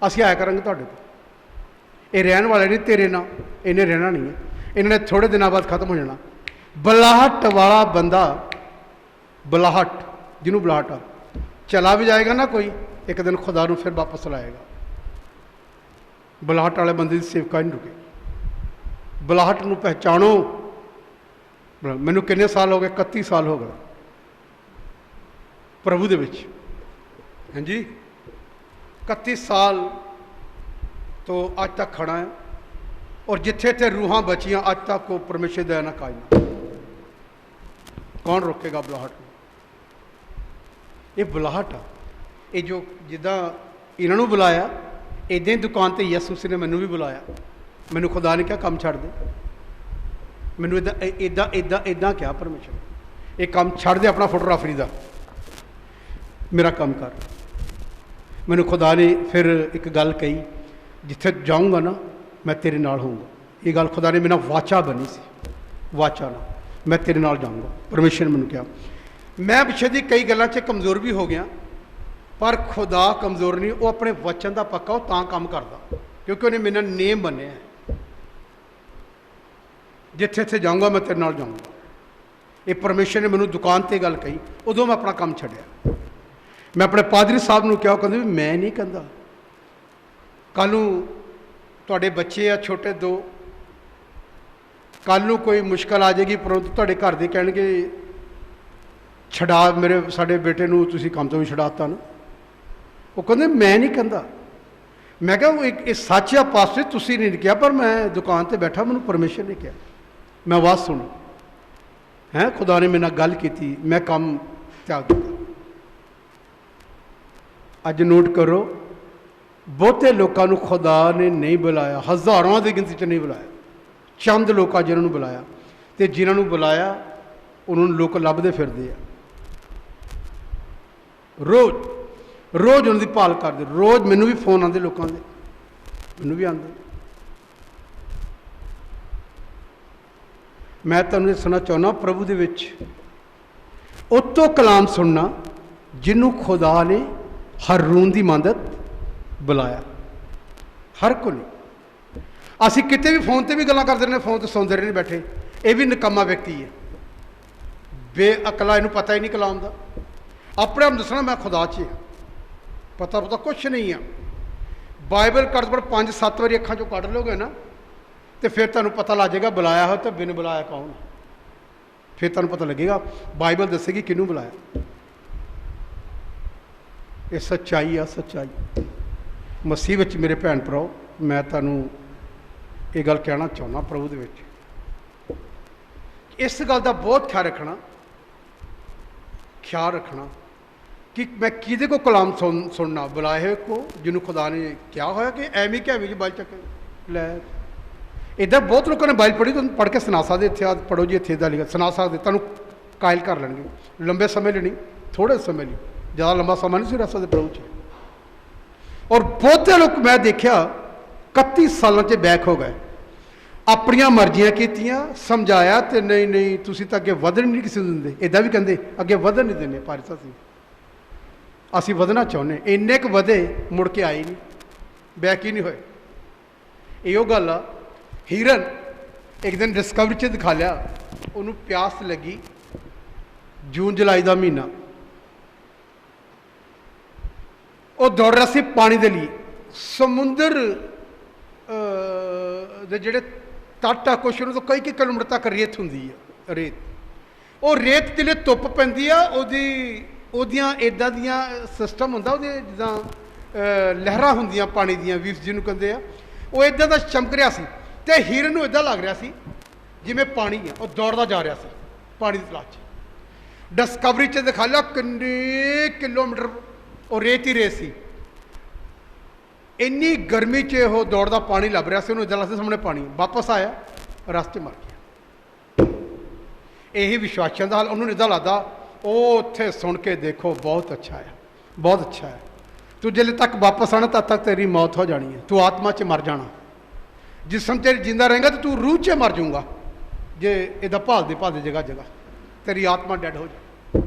असीं आया करांगे तुहाडे कोल। ये रहन वाले नहीं तेरे ना, इन्हें रहना नहीं है, इन्होंने थोड़े दिनों बाद खत्म हो जाना। बुलाहट वाला बंदा, बुलाहट जिन्हों बुलाहट आ, चला भी जाएगा ना कोई, एक दिन खुदा नूं फिर वापस लाएगा। बुलाहट वाले बंदे की सेवका नहीं रुके। बुलाहट नूं पहचानो। मैनू कितने साल हो गए? 31 साल हो गए प्रभु दे विच। हाँ जी, 31 साल तो अज तक खड़ा है, और जिथे थे रूहां बचियां अज तक को परमेश्वर दया ना कायम। कौन रोकेगा बुलाहट को? ये बुलाहट आ, ये जो जिदा इन्होंने बुलाया, इदा ही दुकान पर यसुस ने मैनू भी बुलाया। मैनू खुदा ने क्या काम छड़ दे, मैनू इदा इदा इदा इदा क्या परमेश्वर, ये काम छड़ दे अपना फोटोग्राफरी का, मेरा काम कर। मैनू खुदा ने फिर एक गल कही, जिथे जाऊँगा ना मैं तेरे नाल होऊंगा। ये गल खुदा ने मेरा वाचा बनी सी। ਵਾਚਾ ਨਾਲ, ਮੈਂ ਤੇਰੇ ਨਾਲ ਜਾਊਂਗਾ। ਪਰਮੇਸ਼ਰ ਨੇ ਮੈਨੂੰ ਕਿਹਾ। ਮੈਂ ਪਿੱਛੇ ਦੀ ਕਈ ਗੱਲਾਂ 'ਚ ਕਮਜ਼ੋਰ ਵੀ ਹੋ ਗਿਆ, ਪਰ ਖੁਦਾ ਕਮਜ਼ੋਰ ਨਹੀਂ, ਉਹ ਆਪਣੇ ਵਚਨ ਦਾ ਪੱਕਾ, ਉਹ ਤਾਂ ਕੰਮ ਕਰਦਾ ਕਿਉਂਕਿ ਉਹਨੇ ਮੇਰੇ ਨਾਲ ਨੇਮ ਬੰਨਿਆ। ਜਿੱਥੇ ਇੱਥੇ ਜਾਊਂਗਾ ਮੈਂ ਤੇਰੇ ਨਾਲ ਜਾਊਂਗਾ। ਇਹ ਪਰਮੇਸ਼ਰ ਨੇ ਮੈਨੂੰ ਦੁਕਾਨ 'ਤੇ ਗੱਲ ਕਹੀ, ਉਦੋਂ ਮੈਂ ਆਪਣਾ ਕੰਮ ਛੱਡਿਆ। ਮੈਂ ਆਪਣੇ ਪਾਦਰੀ ਸਾਹਿਬ ਨੂੰ ਕਿਹਾ, ਉਹ ਕਹਿੰਦੇ ਵੀ ਮੈਂ ਨਹੀਂ ਕਹਿੰਦਾ, ਕੱਲ੍ਹ ਨੂੰ ਤੁਹਾਡੇ ਬੱਚੇ ਆ ਛੋਟੇ 2, ਕੱਲ੍ਹ ਨੂੰ ਕੋਈ ਮੁਸ਼ਕਲ ਆ ਜਾਏਗੀ, ਪਰੰਤੂ ਤੁਹਾਡੇ ਘਰ ਦੇ ਕਹਿਣਗੇ ਛਡਾ ਮੇਰੇ ਸਾਡੇ ਬੇਟੇ ਨੂੰ ਤੁਸੀਂ ਕੰਮ ਤੋਂ ਵੀ ਛਡਾਤਾ ਨਾ। ਉਹ ਕਹਿੰਦੇ ਮੈਂ ਨਹੀਂ ਕਹਿੰਦਾ। ਮੈਂ ਕਿਹਾ ਉਹ ਇਹ ਸੱਚ ਆ ਪਾਸਟਰ, ਤੁਸੀਂ ਨਹੀਂ ਕਿਹਾ, ਪਰ ਮੈਂ ਦੁਕਾਨ 'ਤੇ ਬੈਠਾ, ਮੈਨੂੰ ਪਰਮੇਸ਼ਰ ਨੇ ਕਿਹਾ, ਮੈਂ ਆਵਾਜ਼ ਸੁਣੀ ਹੈ, ਖੁਦਾ ਨੇ ਮੇਰੇ ਨਾਲ ਗੱਲ ਕੀਤੀ, ਮੈਂ ਕੰਮ ਤਿਆਗ ਦਿੱਤਾ। ਅੱਜ ਨੋਟ ਕਰੋ, ਬਹੁਤੇ ਲੋਕਾਂ ਨੂੰ ਖੁਦਾ ਨੇ ਨਹੀਂ ਬੁਲਾਇਆ, ਹਜ਼ਾਰਾਂ ਦੀ ਗਿਣਤੀ 'ਚ ਨਹੀਂ ਬੁਲਾਇਆ, ਚੰਦ ਲੋਕਾਂ ਜਿਨ੍ਹਾਂ ਨੂੰ ਬੁਲਾਇਆ, ਅਤੇ ਜਿਨ੍ਹਾਂ ਨੂੰ ਬੁਲਾਇਆ ਉਹਨਾਂ ਨੂੰ ਲੋਕ ਲੱਭਦੇ ਫਿਰਦੇ ਆ। ਰੋਜ਼ ਉਹਨਾਂ ਦੀ ਭਾਲ ਕਰਦੇ, ਰੋਜ਼ ਮੈਨੂੰ ਵੀ ਫੋਨ ਆਉਂਦੇ ਲੋਕਾਂ ਦੇ, ਮੈਨੂੰ ਵੀ ਆਉਂਦੇ। ਮੈਂ ਤੁਹਾਨੂੰ ਦੱਸਣਾ ਚਾਹੁੰਦਾ, ਪ੍ਰਭੂ ਦੇ ਵਿੱਚ ਉਤੋਂ ਕਲਾਮ ਸੁਣਨਾ ਜਿਹਨੂੰ ਖੁਦਾ ਨੇ ਹਰ ਰੂਨ ਦੀ ਮਦਦ ਬੁਲਾਇਆ, ਹਰ ਕੋ ਨਹੀਂ। ਅਸੀਂ ਕਿਤੇ ਵੀ ਫੋਨ 'ਤੇ ਵੀ ਗੱਲਾਂ ਕਰਦੇ ਰਹਿੰਦੇ, ਫੋਨ 'ਤੇ ਸੁਣਦੇ ਰਹਿੰਦੇ ਬੈਠੇ, ਇਹ ਵੀ ਨਿਕੰਮਾ ਵਿਅਕਤੀ ਹੈ, ਬੇਅਕਲਾ, ਇਹਨੂੰ ਪਤਾ ਹੀ ਨਹੀਂ ਕਲਾਮ ਦਾ। ਆਪਣੇ ਆਪ ਨੂੰ ਦੱਸਣਾ ਮੈਂ ਖੁਦਾ 'ਚ ਹਾਂ, ਪਤਾ ਕੁਛ ਨਹੀਂ ਆ। ਬਾਈਬਲ ਘੱਟ ਤੋਂ ਘੱਟ 5-7 ਵਾਰੀ ਅੱਖਾਂ 'ਚੋਂ ਕੱਢ ਲਓਗੇ ਨਾ, ਤੇ ਫਿਰ ਤੁਹਾਨੂੰ ਪਤਾ ਲੱਗ ਜਾਏਗਾ ਬੁਲਾਇਆ ਹੋ ਤੇ ਬਿਨ ਬੁਲਾਇਆ ਕੌਣ। ਫਿਰ ਤੁਹਾਨੂੰ ਪਤਾ ਲੱਗੇਗਾ, ਬਾਈਬਲ ਦੱਸੇਗੀ ਕਿਹਨੂੰ ਬੁਲਾਇਆ। ਇਹ ਸੱਚਾਈ ਆ, ਸੱਚਾਈ। ਮਸੀਹ ਵਿੱਚ ਮੇਰੇ ਭੈਣ ਭਰਾਓ, ਮੈਂ ਤੁਹਾਨੂੰ ਇਹ ਗੱਲ ਕਹਿਣਾ ਚਾਹੁੰਦਾ, ਪ੍ਰਭੂ ਦੇ ਵਿੱਚ ਇਸ ਗੱਲ ਦਾ ਬਹੁਤ ਖਿਆਲ ਰੱਖਣਾ ਕਿ ਮੈਂ ਕਿਹਦੇ ਕੋ ਕਲਾਮ ਸੁਣਨਾ, ਬੁਲਾਏ ਹੋਏ ਕੋ ਜਿਹਨੂੰ ਖੁਦਾ ਨੇ ਕਿਹਾ ਹੋਇਆ, ਕਿ ਐਵੇਂ ਕਿ ਐਵੇਂ ਜੀ ਬਾਈਲ ਚੱਕ ਲੈ। ਇੱਦਾਂ ਬਹੁਤ ਲੋਕਾਂ ਨੇ ਬਾਈਲ ਪੜ੍ਹੀ, ਤੁਹਾਨੂੰ ਪੜ੍ਹ ਕੇ ਸੁਣਾ ਸਕਦੇ, ਇੱਥੇ ਆ ਪੜ੍ਹੋ ਜੀ, ਇੱਥੇ ਇੱਦਾਂ ਲਿਖਿਆ, ਸੁਣਾ ਸਕਦੇ, ਤੁਹਾਨੂੰ ਕਾਇਲ ਕਰ ਲੈਣਗੇ। ਲੰਬੇ ਸਮੇਂ ਲਈ ਨਹੀਂ, ਥੋੜ੍ਹੇ ਸਮੇਂ ਲਈ, ਜ਼ਿਆਦਾ ਲੰਬਾ ਸਮਾਂ ਨਹੀਂ ਸੀ ਰਹਿ ਸਕਦੇ ਪ੍ਰਭੂ 'ਚ। ਔਰ ਬਹੁਤੇ ਲੋਕ ਮੈਂ ਦੇਖਿਆ 31 ਸਾਲਾਂ 'ਚ ਬੈਕ ਹੋ ਗਏ, ਆਪਣੀਆਂ ਮਰਜ਼ੀਆਂ ਕੀਤੀਆਂ, ਸਮਝਾਇਆ, ਤੇ ਨਹੀਂ ਤੁਸੀਂ ਤਾਂ ਅੱਗੇ ਵਧਣ ਨਹੀਂ ਕਿਸੇ ਨੂੰ ਦਿੰਦੇ। ਇੱਦਾਂ ਵੀ ਕਹਿੰਦੇ ਅੱਗੇ ਵਧਣ ਨਹੀਂ ਦਿੰਦੇ ਪਾਰਿਸ, ਅਸੀਂ ਵਧਣਾ ਚਾਹੁੰਦੇ, ਇੰਨੇ ਕੁ ਵਧੇ ਮੁੜ ਕੇ ਆਏ ਨਹੀਂ, ਬੈਕ ਹੀ ਨਹੀਂ ਹੋਏ। ਇਹੋ ਗੱਲ ਆ। ਹੀਰਨ ਇੱਕ ਦਿਨ ਡਿਸਕਵਰੀ 'ਚ ਦਿਖਾ ਲਿਆ, ਉਹਨੂੰ ਪਿਆਸ ਲੱਗੀ, ਜੂਨ ਜੁਲਾਈ ਦਾ ਮਹੀਨਾ, ਉਹ ਦੌੜ ਰਿਹਾ ਸੀ ਪਾਣੀ ਦੇ ਲਈ। ਸਮੁੰਦਰ ਦੇ ਜਿਹੜੇ ਤੱਟ ਆ, ਕੁਛ ਨੂੰ ਤੋਂ ਕਈ ਕਿਲੋਮੀਟਰ ਤੱਕ ਰੇਤ ਹੁੰਦੀ ਆ, ਰੇਤ। ਉਹ ਰੇਤ ਜਿਹੜੇ ਧੁੱਪ ਪੈਂਦੀ ਆ, ਉਹਦੀਆਂ ਇੱਦਾਂ ਦੀਆਂ ਸਿਸਟਮ ਹੁੰਦਾ, ਉਹਦੇ ਜਿੱਦਾਂ ਲਹਿਰਾਂ ਹੁੰਦੀਆਂ ਪਾਣੀ ਦੀਆਂ, ਵੀਵਸ ਜਿਹਨੂੰ ਕਹਿੰਦੇ ਆ, ਉਹ ਇੱਦਾਂ ਦਾ ਚਮਕ ਰਿਹਾ ਸੀ। ਅਤੇ ਹੀਰਨ ਨੂੰ ਇੱਦਾਂ ਲੱਗ ਰਿਹਾ ਸੀ ਜਿਵੇਂ ਪਾਣੀ ਆ, ਉਹ ਦੌੜਦਾ ਜਾ ਰਿਹਾ ਸੀ ਪਾਣੀ ਦੀ ਤਲਾਸ਼ 'ਚ। ਡਿਸਕਵਰੀ 'ਚ ਦਿਖਾ ਲਿਆ ਕਿੰਨੇ ਕਿਲੋਮੀਟਰ ਉਹ ਰੇਤ ਹੀ ਰੇਤ ਸੀ। ਇੰਨੀ ਗਰਮੀ 'ਚ ਉਹ ਦੌੜਦਾ ਪਾਣੀ ਲੱਭ ਰਿਹਾ ਸੀ, ਉਹਨੂੰ ਇੱਦਾਂ ਲੱਗਦਾ ਸਾਹਮਣੇ ਪਾਣੀ। ਵਾਪਸ ਆਇਆ, ਰਸਤੇ ਮਰ ਗਿਆ। ਇਹੀ ਵਿਸ਼ਵਾਸੀਆਂ ਦਾ ਹਾਲ। ਉਹਨੂੰ ਇੱਦਾਂ ਲੱਗਦਾ, ਉਹ ਉੱਥੇ ਸੁਣ ਕੇ ਦੇਖੋ ਬਹੁਤ ਅੱਛਾ ਹੈ, ਬਹੁਤ ਅੱਛਾ ਹੈ, ਤੂੰ ਜਿੱਲੇ ਤੱਕ ਵਾਪਸ ਆਣਾ ਤਦ ਤੱਕ ਤੇਰੀ ਮੌਤ ਹੋ ਜਾਣੀ ਹੈ, ਤੂੰ ਆਤਮਾ 'ਚ ਮਰ ਜਾਣਾ। ਜਿਸਮ ਤੇਰੀ ਜਿੰਦਾ ਰਹੇਗਾ ਤਾਂ ਤੂੰ ਰੂਹ 'ਚ ਮਰ ਜਾਊਗਾ। ਜੇ ਇਹਦਾ ਭਾਲਦੇ ਜਗ੍ਹਾ ਤੇਰੀ ਆਤਮਾ ਡੈਡ ਹੋ ਜਾਏ।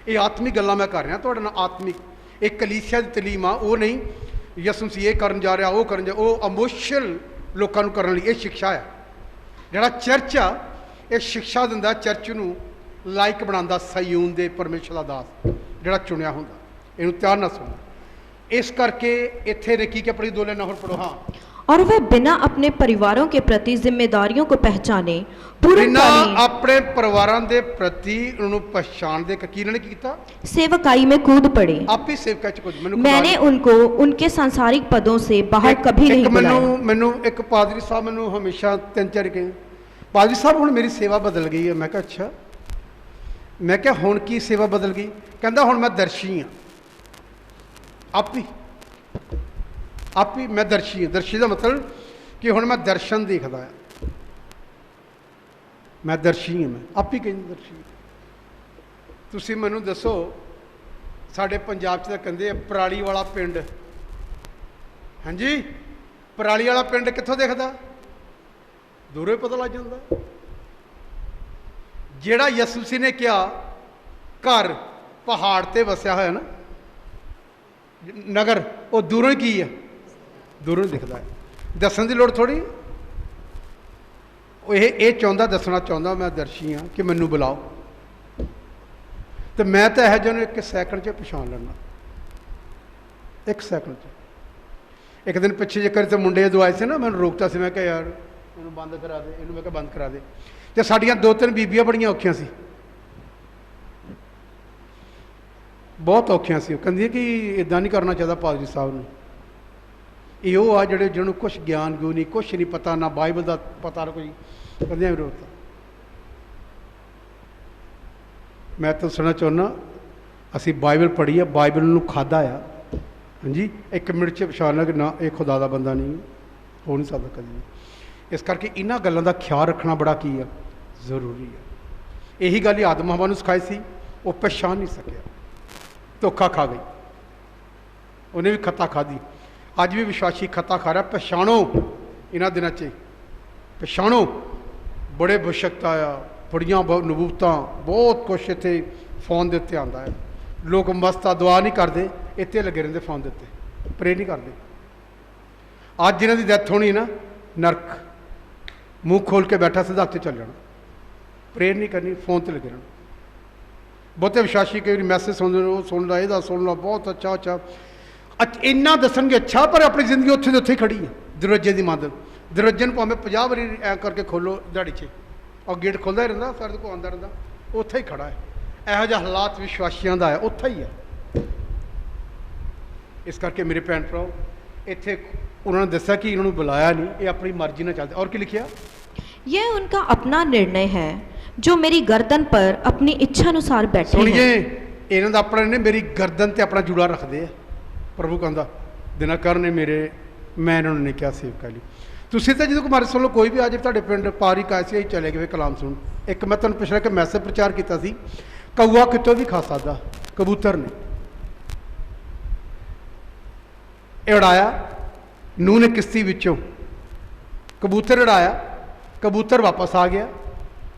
ਇਹ ਆਤਮਿਕ ਗੱਲਾਂ ਮੈਂ ਕਰ ਰਿਹਾ ਤੁਹਾਡੇ ਨਾਲ, ਆਤਮਿਕ। ਇਹ ਕਲੀਸਿਆ ਦੀ ਤਲੀਮ ਆ, ਉਹ ਨਹੀਂ ਯਿਸੂ ਮਸੀਹ ਇਹ ਕਰਨ ਜਾ ਰਿਹਾ, ਉਹ ਕਰਨ ਜਾ, ਉਹ ਇਮੋਸ਼ਨਲ ਲੋਕਾਂ ਨੂੰ ਕਰਨ ਲਈ ਇਹ ਸਿੱਖਿਆ ਆ। ਜਿਹੜਾ ਚਰਚ ਆ, ਇਹ ਸਿੱਖਿਆ ਦਿੰਦਾ, ਚਰਚ ਨੂੰ ਲਾਇਕ ਬਣਾਉਂਦਾ ਸਯੂਨ ਦੇ ਪਰਮੇਸ਼ਰ ਦਾ ਦਾਸ ਜਿਹੜਾ ਚੁਣਿਆ ਹੁੰਦਾ। ਇਹਨੂੰ ਧਿਆਨ ਨਾਲ ਸੁਣੋ। ਇਸ ਕਰਕੇ ਇੱਥੇ ਰਖੀ ਕਿ ਆਪਣੀ 2 ਲਾਈਨਾਂ ਹੋਰ ਪੜੋ। ਹਾਂ।
और वह बिना अपने परिवारों के प्रति जिम्मेदारियों को पहचाने पूर्णकालीन
अपने परिवारों के प्रति उन्होंने पहचान दे की इन्होंने किया
सेवकाई में कूद पड़े।
आप ही सेवकाई च कूद।
मैंने उनको उनके सांसारिक पदों से बाहर कभी नहीं बुलाया।
मैनू एक पादरी साहब मैनू हमेशा 3-4 कहे, पादरी साहब हुण मेरी सेवा बदल गई है। मैं कहा अच्छा, मैं क्या हुण की सेवा बदल गई? कहता हुण मैं दर्शी हाँ। आप ही मैं दर्शी हाँ। दर्शी का मतलब कि हुण मैं दर्शन देखदा है, मैं दर्शी हाँ। मैं आप ही कहते दर्शी। तुसीं मैनू दसो, साडे पंजाब च तां कहंदे पराली वाला पिंड। हाँ जी, पराली वाला पिंड कित्थों दिखदा? ਦੂਰੋਂ ਹੀ ਪਤਾ ਲੱਗ ਜਾਂਦਾ। ਜਿਹੜਾ ਯਿਸੂ ਮਸੀਹ ਨੇ ਕਿਹਾ ਘਰ ਪਹਾੜ ਤੇ ਵਸਿਆ ਹੋਇਆ ਨਾ ਨਗਰ, ਉਹ ਦੂਰੋਂ ਹੀ ਕੀ ਹੈ, ਦੂਰੋਂ ਹੀ ਦਿਖਦਾ ਹੈ। ਦੱਸਣ ਦੀ ਲੋੜ ਥੋੜੀ। ਇਹ ਚਾਹੁੰਦਾ, ਦੱਸਣਾ ਚਾਹੁੰਦਾ ਮੈਂ ਦਰਸ਼ੀ ਹਾਂ ਕਿ ਮੈਨੂੰ ਬੁਲਾਓ, ਤੇ ਮੈਂ ਤਾਂ ਇਹੋ ਜਿਹੇ ਨੂੰ 1 ਸੈਕਿੰਡ 'ਚ ਪਛਾਣ ਲੈਣਾ, 1 ਸੈਕਿੰਡ 'ਚ। ਇੱਕ ਦਿਨ ਪਿੱਛੇ ਜੇ ਤੇ ਮੁੰਡੇ ਜਦੋਂ ਆਏ ਸੀ ਨਾ, ਮੈਨੂੰ ਰੋਕਤਾ ਸੀ, ਮੈਂ ਕਿਹਾ ਯਾਰ ਇਹਨੂੰ ਬੰਦ ਕਰਾ ਦੇ, ਇਹਨੂੰ ਮੈਂ ਕਿਹਾ ਬੰਦ ਕਰਾ ਦੇ। ਤੇ ਸਾਡੀਆਂ 2-3 ਬੀਬੀਆਂ ਬੜੀਆਂ ਔਖੀਆਂ ਸੀ, ਬਹੁਤ ਔਖੀਆਂ ਸੀ। ਉਹ ਕਹਿੰਦੀਆਂ ਕਿ ਇੱਦਾਂ ਨਹੀਂ ਕਰਨਾ ਚਾਹੀਦਾ ਪਾਦਰੀ ਸਾਹਿਬ ਨੂੰ। ਇਹ ਉਹ ਆ ਜਿਹੜੇ ਜਿਹਨੂੰ ਕੁਛ ਗਿਆਨ ਗੁ ਨਹੀਂ, ਕੁਛ ਨਹੀਂ ਪਤਾ, ਨਾ ਬਾਈਬਲ ਦਾ ਪਤਾ, ਨਾ ਕੋਈ। ਕਹਿੰਦੀਆਂ ਵਿਰੋਧ। ਮੈਂ ਤਾਂ ਸੁਣਨਾ ਚਾਹੁੰਦਾ, ਅਸੀਂ ਬਾਈਬਲ ਪੜ੍ਹੀ ਆ, ਬਾਈਬਲ ਨੂੰ ਖਾਧਾ ਆ। ਹਾਂਜੀ, 1 ਮਿੰਟ 'ਚ ਪਛਾਣ ਲਿਆ ਕਿ ਨਾ ਇਹ ਖੁਦਾ ਦਾ ਬੰਦਾ ਨਹੀਂ, ਹੋ ਨਹੀਂ ਸਕਦਾ ਕਦੀ ਵੀ। ਇਸ ਕਰਕੇ ਇਹਨਾਂ ਗੱਲਾਂ ਦਾ ਖਿਆਲ ਰੱਖਣਾ ਬੜਾ ਕੀ ਆ, ਜ਼ਰੂਰੀ ਆ। ਇਹੀ ਗੱਲ ਹੀ ਆਦਮ ਹਵਾ ਨੂੰ ਸਿਖਾਈ ਸੀ, ਉਹ ਪਛਾਣ ਨਹੀਂ ਸਕਿਆ, ਧੋਖਾ ਖਾ ਗਈ, ਉਹਨੇ ਵੀ ਖਤਾ ਖਾਧੀ। ਅੱਜ ਵੀ ਵਿਸ਼ਵਾਸੀ ਖਤਾ ਖਾ ਰਿਹਾ। ਪਛਾਣੋ ਇਹਨਾਂ ਦਿਨਾਂ 'ਚ, ਪਛਾਣੋ। ਬੜੇ ਬਸ਼ਕਤਾ ਆ, ਬੜੀਆਂ ਨਬੂਤਾਂ, ਬਹੁਤ ਕੁਛ ਇੱਥੇ ਫੋਨ ਦੇ ਉੱਤੇ ਆਉਂਦਾ ਹੈ। ਲੋਕ ਮਸਤਾ ਦੁਆ ਨਹੀਂ ਕਰਦੇ, ਇੱਥੇ ਲੱਗੇ ਰਹਿੰਦੇ ਫੋਨ ਦੇ ਉੱਤੇ, ਪ੍ਰੇ ਨਹੀਂ ਕਰਦੇ। ਅੱਜ ਜਿਹਨਾਂ ਦੀ ਡੈਥ ਹੋਣੀ ਨਾ, ਨਰਕ ਮੂੰਹ ਖੋਲ ਕੇ ਬੈਠਾ ਸਿੱਧਾ ਉੱਤੇ ਚੱਲ ਜਾਣਾ, ਪ੍ਰੇ ਨਹੀਂ ਕਰਨੀ, ਫੋਨ 'ਤੇ ਲੱਗੇ ਰਹਿਣਾ। ਬਹੁਤੇ ਵਿਸ਼ਵਾਸੀ ਕਈ ਵਾਰੀ ਮੈਸੇਜ ਸੁਣਦੇ ਨੇ, ਉਹ ਸੁਣ ਲਾ, ਇਹਦਾ ਸੁਣ ਲਾ, ਬਹੁਤ ਅੱਛਾ ਅੱਛਾ ਇੰਨਾ ਦੱਸਣਗੇ ਅੱਛਾ, ਪਰ ਆਪਣੀ ਜ਼ਿੰਦਗੀ ਉੱਥੇ ਦੇ ਉੱਥੇ ਹੀ ਖੜੀ ਹੈ। ਦਰਵਾਜ਼ੇ ਦੀ ਮਦਦ, ਦਰਵਾਜ਼ੇ ਨੂੰ ਭਾਵੇਂ 50 ਵਾਰੀ ਐਂ ਕਰਕੇ ਖੋਲੋ ਦਿਹਾੜੀ 'ਚ, ਔਰ ਗੇਟ ਖੁੱਲ੍ਹਦਾ ਹੀ ਰਹਿੰਦਾ, ਸਾਡੇ ਕੋਲ ਆਉਂਦਾ ਰਹਿੰਦਾ, ਉੱਥੇ ਹੀ ਖੜਾ ਹੈ। ਇਹੋ ਜਿਹਾ ਹਾਲਾਤ ਵਿਸ਼ਵਾਸੀਆਂ ਦਾ ਹੈ, ਉੱਥੇ ਹੀ ਹੈ। ਇਸ ਕਰਕੇ ਮੇਰੇ ਭੈਣ ਭਰਾਓ, ਇੱਥੇ ਉਹਨਾਂ ਨੇ ਦੱਸਿਆ ਕਿ ਇਹਨਾਂ ਨੂੰ ਬੁਲਾਇਆ ਨਹੀਂ, ਇਹ ਆਪਣੀ ਮਰਜ਼ੀ ਨਾਲ ਚੱਲਦੇ। ਔਰ ਕੀ ਲਿਖਿਆ?
यह उनका अपना निर्णय है जो मेरी गर्दन पर अपनी इच्छा अनुसार बैठे
ਸੁਣੀਏ,
हैं।
ਇਹਨਾਂ ਦਾ ਆਪਣਾ ਨੇ ਮੇਰੀ ਗਰਦਨ ਤੇ ਆਪਣਾ ਜੂੜਾ ਰੱਖਦੇ ਆ। ਪ੍ਰਭੂ ਕਹਿੰਦਾ ਦਿਨਕਰ ਨੇ ਮੇਰੇ, ਮੈਂ ਇਹਨਾਂ ਨੂੰ ਨਹੀਂ ਕਿਹਾ ਸੇਵਕਾਂ ਲਈ। ਤੁਸੀਂ ਤਾਂ ਜਦੋਂ ਕੁਮਾਰੀ ਸੁਣ ਲਓ, ਕੋਈ ਵੀ ਆ ਜਾਵੇ ਤੁਹਾਡੇ ਪਿੰਡ ਪਾਰੀ ਕਾਸੀ ਚਲੇ ਗਏ ਕਲਾਮ ਸੁਣ। ਇੱਕ ਮੈਂ ਤੁਹਾਨੂੰ ਪਿਛਲਾ ਇੱਕ ਮੈਸੇਜ ਪ੍ਰਚਾਰ ਕੀਤਾ ਸੀ, ਕਊਆ ਕਿਤੋਂ ਵੀ ਖਾ ਸਕਦਾ, ਕਬੂਤਰ ਨੇ ਇਹ ਉਡਾਇਆ। ਨੂਹ ਨੇ ਕਿਸ਼ਤੀ ਵਿੱਚੋਂ ਕਬੂਤਰ ਉਡਾਇਆ, ਕਬੂਤਰ ਵਾਪਸ ਆ ਗਿਆ।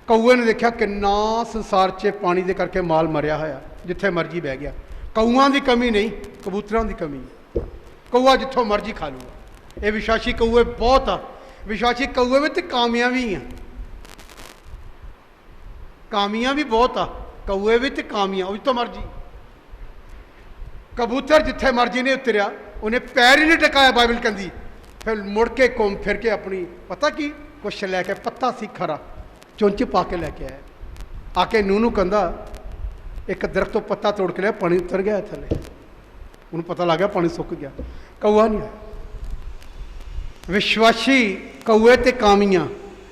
ਕਊਏ ਨੇ ਦੇਖਿਆ ਕਿੰਨਾ ਸੰਸਾਰ 'ਚ ਪਾਣੀ ਦੇ ਕਰਕੇ ਮਾਲ ਮਰਿਆ ਹੋਇਆ, ਜਿੱਥੇ ਮਰਜੀ ਬਹਿ ਗਿਆ। ਕਊਆਂ ਦੀ ਕਮੀ ਨਹੀਂ, ਕਬੂਤਰਾਂ ਦੀ ਕਮੀ ਹੈ। ਕਊਆ ਜਿੱਥੋਂ ਮਰਜੀ ਖਾ ਲੂਗਾ। ਇਹ ਵਿਸ਼ਵਾਸੀ ਕਊਏ ਬਹੁਤ ਆ। ਵਿਸ਼ਵਾਸੀ ਕਊਏ ਵਿੱਚ ਕਾਮੀਆਂ ਵੀ ਆ, ਕਾਮੀਆਂ ਵੀ ਬਹੁਤ ਆ। ਕਊਏ ਵਿੱਚ ਕਾਮੀਆਂ, ਉਹ ਜਿੱਥੋਂ ਮਰਜੀ। ਕਬੂਤਰ ਜਿੱਥੇ ਮਰਜੀ ਨੇ ਉਤਰਿਆ, ਉਹਨੇ ਪੈਰ ਹੀ ਨਹੀਂ ਟਿਕਾਇਆ, ਬਾਈਬਲ ਕਹਿੰਦੀ। ਫਿਰ ਮੁੜ ਕੇ ਘੁੰਮ ਫਿਰ ਕੇ ਆਪਣੀ ਪਤਾ ਕੀ ਕੁਛ ਲੈ ਕੇ, ਪੱਤਾ ਸੀ ਖਰਾ, ਚੁੰਚ ਪਾ ਕੇ ਲੈ ਕੇ ਆਇਆ। ਆ ਕੇ ਨੂੰਹ ਨੂੰ ਕਹਿੰਦਾ, ਇੱਕ ਦਰਖਤ ਤੋਂ ਪੱਤਾ ਤੋੜ ਕੇ ਲਿਆ, ਪਾਣੀ ਉਤਰ ਗਿਆ ਥੱਲੇ। ਉਹਨੂੰ ਪਤਾ ਲੱਗ ਗਿਆ ਪਾਣੀ ਸੁੱਕ ਗਿਆ। ਕਊਆ ਨਹੀਂ ਆਇਆ। ਵਿਸ਼ਵਾਸੀ ਕਊਏ ਤੇ ਕਾਮੀਆਂ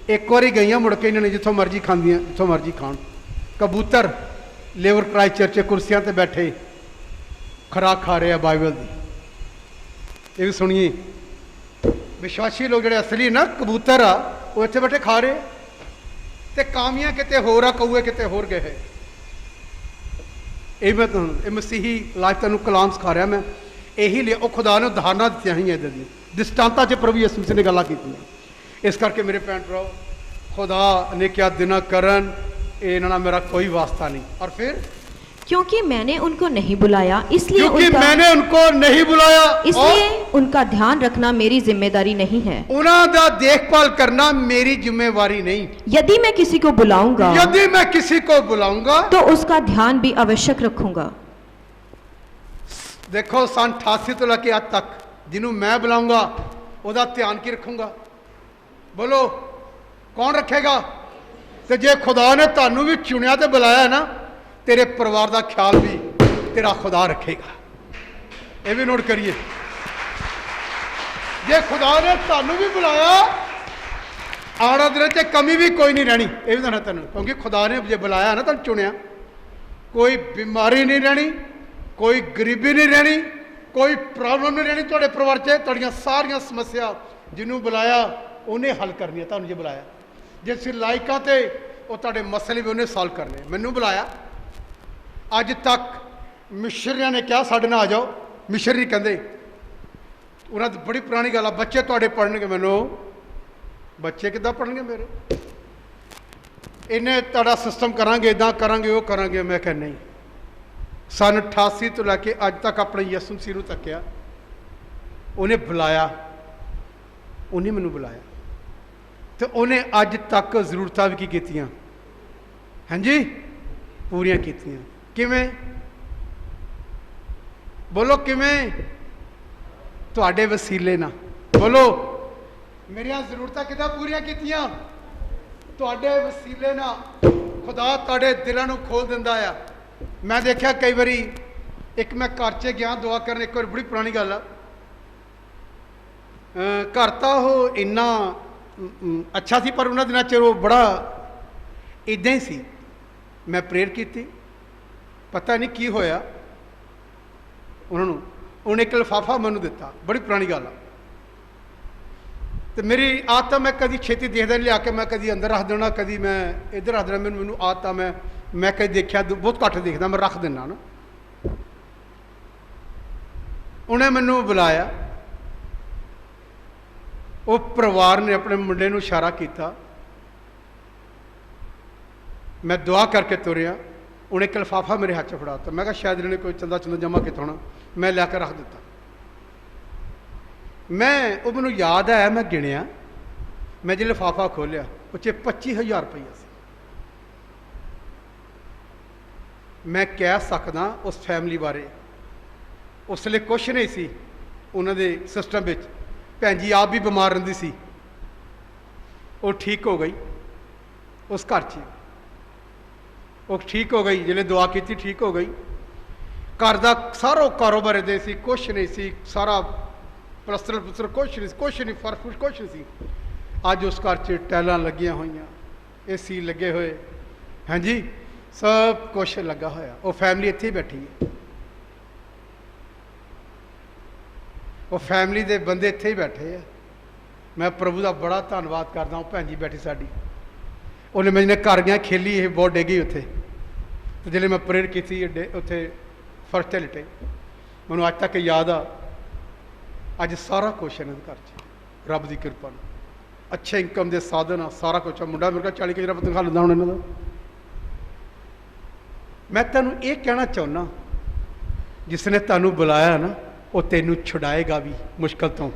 ਇੱਕ ਵਾਰੀ ਗਈਆਂ, ਮੁੜ ਕੇ ਇਹਨਾਂ ਨੇ ਜਿੱਥੋਂ ਮਰਜ਼ੀ ਖਾਂਦੀਆਂ, ਜਿੱਥੋਂ ਮਰਜ਼ੀ ਖਾਣ। ਕਬੂਤਰ ਲੇਬਰ ਕਰਾਈ ਚਰਚ ਕੁਰਸੀਆਂ ਤੇ ਬੈਠੇ ਖੁਰਾਕ ਖਾ ਰਹੇ ਆ ਬਾਈਬਲ ਦੀ। ਇਹ ਵੀ ਸੁਣੀਏ, ਵਿਸ਼ਵਾਸੀ ਲੋਕ ਜਿਹੜੇ ਅਸਲੀ ਨਾ ਕਬੂਤਰ ਆ, ਉਹ ਇੱਥੇ ਬੈਠੇ ਖਾ ਰਹੇ, ਤੇ ਕਾਮੀਆਂ ਕਿਤੇ ਹੋਰ ਆ, ਕਊਏ ਕਿਤੇ ਹੋਰ ਗਏ। ਇਹ ਮੈਂ ਤੁਹਾਨੂੰ ਇਹ ਮਸੀਹੀ ਲਾਈਫ ਤੁਹਾਨੂੰ ਕਲਾਮ ਸਿਖਾ ਰਿਹਾ ਮੈਂ। ਇਹੀ ਲਈ ਉਹ ਖੁਦਾ ਨੇ ਉਦਾਹਰਨਾਂ ਦਿੱਤੀਆਂ ਹੋਈਆਂ ਇੱਦਾਂ ਦੀਆਂ, ਦ੍ਰਿਸ਼ਟਾਂਤਾਂ 'ਚ ਪ੍ਰਭੂ ਯਿਸੂ ਮਸੀਹ ਨੇ ਗੱਲਾਂ ਕੀਤੀਆਂ। ਇਸ ਕਰਕੇ ਮੇਰੇ ਭੈਣ ਭਰਾਓ, ਖੁਦਾ ਨੇ ਕਿਹਾ ਦਿਨਾਂ ਕਰਨ, ਇਹਨਾਂ ਨਾਲ ਮੇਰਾ ਕੋਈ ਵਾਸਤਾ ਨਹੀਂ। ਔਰ ਫਿਰ
क्योंकि मैंने उनको नहीं बुलाया, इसलिए
क्योंकि
उनका
मैंने उनको नहीं बुलाया,
इसलिए उनका ध्यान रखना मेरी जिम्मेदारी नहीं है।
ਉਹਨਾਂ ਦਾ ਦੇਖਭਾਲ ਕਰਨਾ ਮੇਰੀ ਜ਼ਿੰਮੇਵਾਰੀ ਨਹੀਂ।
यदि मैं किसी को बुलाऊंगा
यदि मैं किसी को बुलाऊंगा,
तो उसका ध्यान भी आवश्यक रखूंगा।
देखो सन 88 ਤੋਂ ਲੈ ਕੇ ਅੱਜ ਤੱਕ ਜਿਹਨੂੰ ਮੈਂ ਬੁਲਾऊंगा ਉਹਦਾ ਧਿਆਨ ਕੀ ਰੱਖੂੰਗਾ? ਬੋਲੋ ਕੌਣ ਰੱਖੇਗਾ? ਤੇ ਜੇ ਖੁਦਾ ਨੇ ਤੁਹਾਨੂੰ ਵੀ ਚੁਣਿਆ ਤੇ ਬੁਲਾਇਆ ਨਾ, तेरे परिवार का ख्याल भी तेरा खुदा रखेगा। ये भी नोट करिए, जे खुदा ने तुहानू भी बुलाया, आना दिन च कमी भी कोई नहीं रहनी। ये भी दसना तेन, क्योंकि खुदा ने जे बुलाया ना, तुहानू चुनिया, कोई बीमारी नहीं रहनी, कोई गरीबी नहीं रहनी, कोई प्रॉब्लम नहीं रहनी तुहाडे परिवार च। तुहाडियां सारियां समस्या जिन्होंने बुलाया उन्हें हल करनी है। तुहानू जे बुलाया, जे तुसीं लायकां ते वो तुहाडे मसले भी उन्हें सॉल्व करने। मैनू बुलाया, ਅੱਜ ਤੱਕ ਮਿਸ਼ਰੀਆਂ ਨੇ ਕਿਹਾ ਸਾਡੇ ਨਾਲ ਆ ਜਾਓ। ਮਿਸ਼ਰੀ ਕਹਿੰਦੇ, ਉਹਨਾਂ ਦੀ ਬੜੀ ਪੁਰਾਣੀ ਗੱਲ ਆ, ਬੱਚੇ ਤੁਹਾਡੇ ਪੜ੍ਹਨਗੇ ਮੈਨੂੰ ਬੱਚੇ ਕਿੱਦਾਂ ਪੜ੍ਹਨਗੇ ਮੇਰੇ? ਇਹਨੇ ਤੁਹਾਡਾ ਸਿਸਟਮ ਕਰਾਂਗੇ, ਇਦਾਂ ਕਰਾਂਗੇ, ਉਹ ਕਰਾਂਗੇ। ਮੈਂ ਕਿਹਾ ਨਹੀਂ। ਸਨ 88 ਤੋਂ ਲੈ ਕੇ ਅੱਜ ਤੱਕ ਆਪਣੇ ਯਿਸੂ ਮਸੀਹ ਨੂੰ ਤੱਕਿਆ, ਉਹਨੇ ਬੁਲਾਇਆ, ਉਹਨੇ ਮੈਨੂੰ ਬੁਲਾਇਆ, ਤੇ ਉਹਨੇ ਅੱਜ ਤੱਕ ਜ਼ਰੂਰਤਾਂ ਵੀ ਕੀ ਕੀਤੀਆਂ? ਹਾਂਜੀ, ਪੂਰੀਆਂ ਕੀਤੀਆਂ। ਕਿਵੇਂ? ਬੋਲੋ ਕਿਵੇਂ? ਤੁਹਾਡੇ ਵਸੀਲੇ ਨਾਲ। ਬੋਲੋ, ਮੇਰੀਆਂ ਜ਼ਰੂਰਤਾਂ ਕਿੱਦਾਂ ਪੂਰੀਆਂ ਕੀਤੀਆਂ? ਤੁਹਾਡੇ ਵਸੀਲੇ ਨਾਲ। ਖੁਦਾ ਤੁਹਾਡੇ ਦਿਲਾਂ ਨੂੰ ਖੋਲ ਦਿੰਦਾ ਆ। ਮੈਂ ਦੇਖਿਆ ਕਈ ਵਾਰੀ, ਇੱਕ ਮੈਂ ਘਰ 'ਚ ਗਿਆ ਦੁਆ ਕਰਨ, ਇੱਕ ਵਾਰ ਬੜੀ ਪੁਰਾਣੀ ਗੱਲ ਆ, ਘਰ ਤਾਂ ਉਹ ਇੰਨਾ ਅੱਛਾ ਸੀ, ਪਰ ਉਹਨਾਂ ਦਿਨਾਂ 'ਚ ਉਹ ਬੜਾ ਇੱਦਾਂ ਹੀ ਸੀ। ਮੈਂ ਪ੍ਰੇਅਰ ਕੀਤੀ, ਪਤਾ ਨਹੀਂ ਕੀ ਹੋਇਆ ਉਹਨਾਂ ਨੂੰ, ਉਹਨੇ ਇੱਕ ਲਿਫਾਫਾ ਮੈਨੂੰ ਦਿੱਤਾ, ਬੜੀ ਪੁਰਾਣੀ ਗੱਲ ਆ। ਤੇ ਮੇਰੀ ਆਦਤ ਆ, ਮੈਂ ਕਦੀ ਛੇਤੀ ਦੇਖਦਾ ਨਹੀਂ, ਲਿਆ ਕੇ ਮੈਂ ਕਦੀ ਅੰਦਰ ਰੱਖ ਦੇਣਾ, ਕਦੀ ਮੈਂ ਇੱਧਰ ਰੱਖ ਦੇਣਾ। ਮੈਨੂੰ ਆਦਤ ਆ, ਮੈਂ ਕਦੀ ਦੇਖਿਆ ਬਹੁਤ ਘੱਟ ਦੇਖਦਾ, ਮੈਂ ਰੱਖ ਦਿੰਦਾ ਨਾ। ਉਹਨੇ ਮੈਨੂੰ ਬੁਲਾਇਆ, ਉਹ ਪਰਿਵਾਰ ਨੇ ਆਪਣੇ ਮੁੰਡੇ ਨੂੰ ਇਸ਼ਾਰਾ ਕੀਤਾ, ਮੈਂ ਦੁਆ ਕਰਕੇ ਤੁਰਿਆ। ਉਹਨੇ ਇੱਕ ਲਿਫਾਫਾ ਮੇਰੇ ਹੱਥ 'ਚ ਫੜਾ ਦਿੱਤਾ। ਮੈਂ ਕਿਹਾ ਸ਼ਾਇਦ ਇਹਨੇ ਕੋਈ ਚੰਦਾ ਜਮ੍ਹਾਂ ਕੀਤਾ ਹੋਣਾ। ਮੈਂ ਲਿਆ ਕੇ ਰੱਖ ਦਿੱਤਾ। ਉਹ ਮੈਨੂੰ ਯਾਦ ਆਇਆ, ਮੈਂ ਗਿਣਿਆ, ਮੈਂ ਜੇ ਲਿਫਾਫਾ ਖੋਲ੍ਹਿਆ, ਉਹ 'ਚ 25,000 ਰੁਪਈਆ ਸੀ। ਮੈਂ ਕਹਿ ਸਕਦਾ ਉਸ ਫੈਮਿਲੀ ਬਾਰੇ, ਉਸ ਵੇਲੇ ਕੁਛ ਨਹੀਂ ਸੀ ਉਹਨਾਂ ਦੇ ਸਿਸਟਮ ਵਿੱਚ। ਭੈਣ ਜੀ ਆਪ ਵੀ ਬਿਮਾਰ ਰਹਿੰਦੀ ਸੀ, ਉਹ ਠੀਕ ਹੋ ਗਈ ਉਸ ਘਰ 'ਚ, ਉਹ ਠੀਕ ਹੋ ਗਈ, ਜਿਹੜੇ ਦੁਆ ਕੀਤੀ ਠੀਕ ਹੋ ਗਈ। ਘਰ ਦਾ ਸਾਰਾ ਕਾਰੋਬਾਰ ਇਹਦੇ ਸੀ, ਕੁਛ ਨਹੀਂ ਸੀ, ਸਾਰਾ ਪਲਸਤਰ ਕੁਛ ਨਹੀਂ, ਫਰਕ ਕੁਛ ਨਹੀਂ ਸੀ। ਅੱਜ ਉਸ ਘਰ 'ਚ ਟੈਲਾਂ ਲੱਗੀਆਂ ਹੋਈਆਂ, AC ਲੱਗੇ ਹੋਏ, ਹਾਂਜੀ, ਸਭ ਕੁਛ ਲੱਗਾ ਹੋਇਆ। ਉਹ ਫੈਮਿਲੀ ਇੱਥੇ ਹੀ ਬੈਠੀ ਹੈ, ਉਹ ਫੈਮਿਲੀ ਦੇ ਬੰਦੇ ਇੱਥੇ ਹੀ ਬੈਠੇ ਆ। ਮੈਂ ਪ੍ਰਭੂ ਦਾ ਬੜਾ ਧੰਨਵਾਦ ਕਰਦਾ। ਉਹ ਭੈਣ ਜੀ ਬੈਠੀ ਸਾਡੀ, ਉਹਨੇ ਮੈਨੇ ਘਰ ਗਿਆ ਖੇਲੀ, ਇਹ ਬਹੁਤ ਡਿੱਗੀ ਉੱਥੇ, ਤੇ ਜਿਹੜੇ ਮੈਂ ਪ੍ਰੇਅਰ ਕੀਤੀ ਉੱਥੇ ਫਰਸ਼ 'ਤੇ ਲਿਟੇ। ਮੈਨੂੰ ਅੱਜ ਤੱਕ ਯਾਦ ਆ, ਅੱਜ ਸਾਰਾ ਕੁਛ ਇਹਨਾਂ ਦੇ ਘਰ 'ਚ ਰੱਬ ਦੀ ਕਿਰਪਾ ਨਾਲ, ਅੱਛੇ ਇਨਕਮ ਦੇ ਸਾਧਨ ਆ, ਸਾਰਾ ਕੁਛ ਆ। ਮੁੰਡਾ ਮੇਰੇ ਕੋਲ 40,000 ਰੁਪਏ ਤਨਖਾਹ ਲੈਂਦਾ ਹੁਣ ਇਹਨਾਂ ਦਾ। ਮੈਂ ਤੁਹਾਨੂੰ ਇਹ ਕਹਿਣਾ ਚਾਹੁੰਦਾ, ਜਿਸ ਨੇ ਤੁਹਾਨੂੰ ਬੁਲਾਇਆ ਨਾ, ਉਹ ਤੈਨੂੰ ਛੁਡਾਏਗਾ ਵੀ ਮੁਸ਼ਕਲ ਤੋਂ,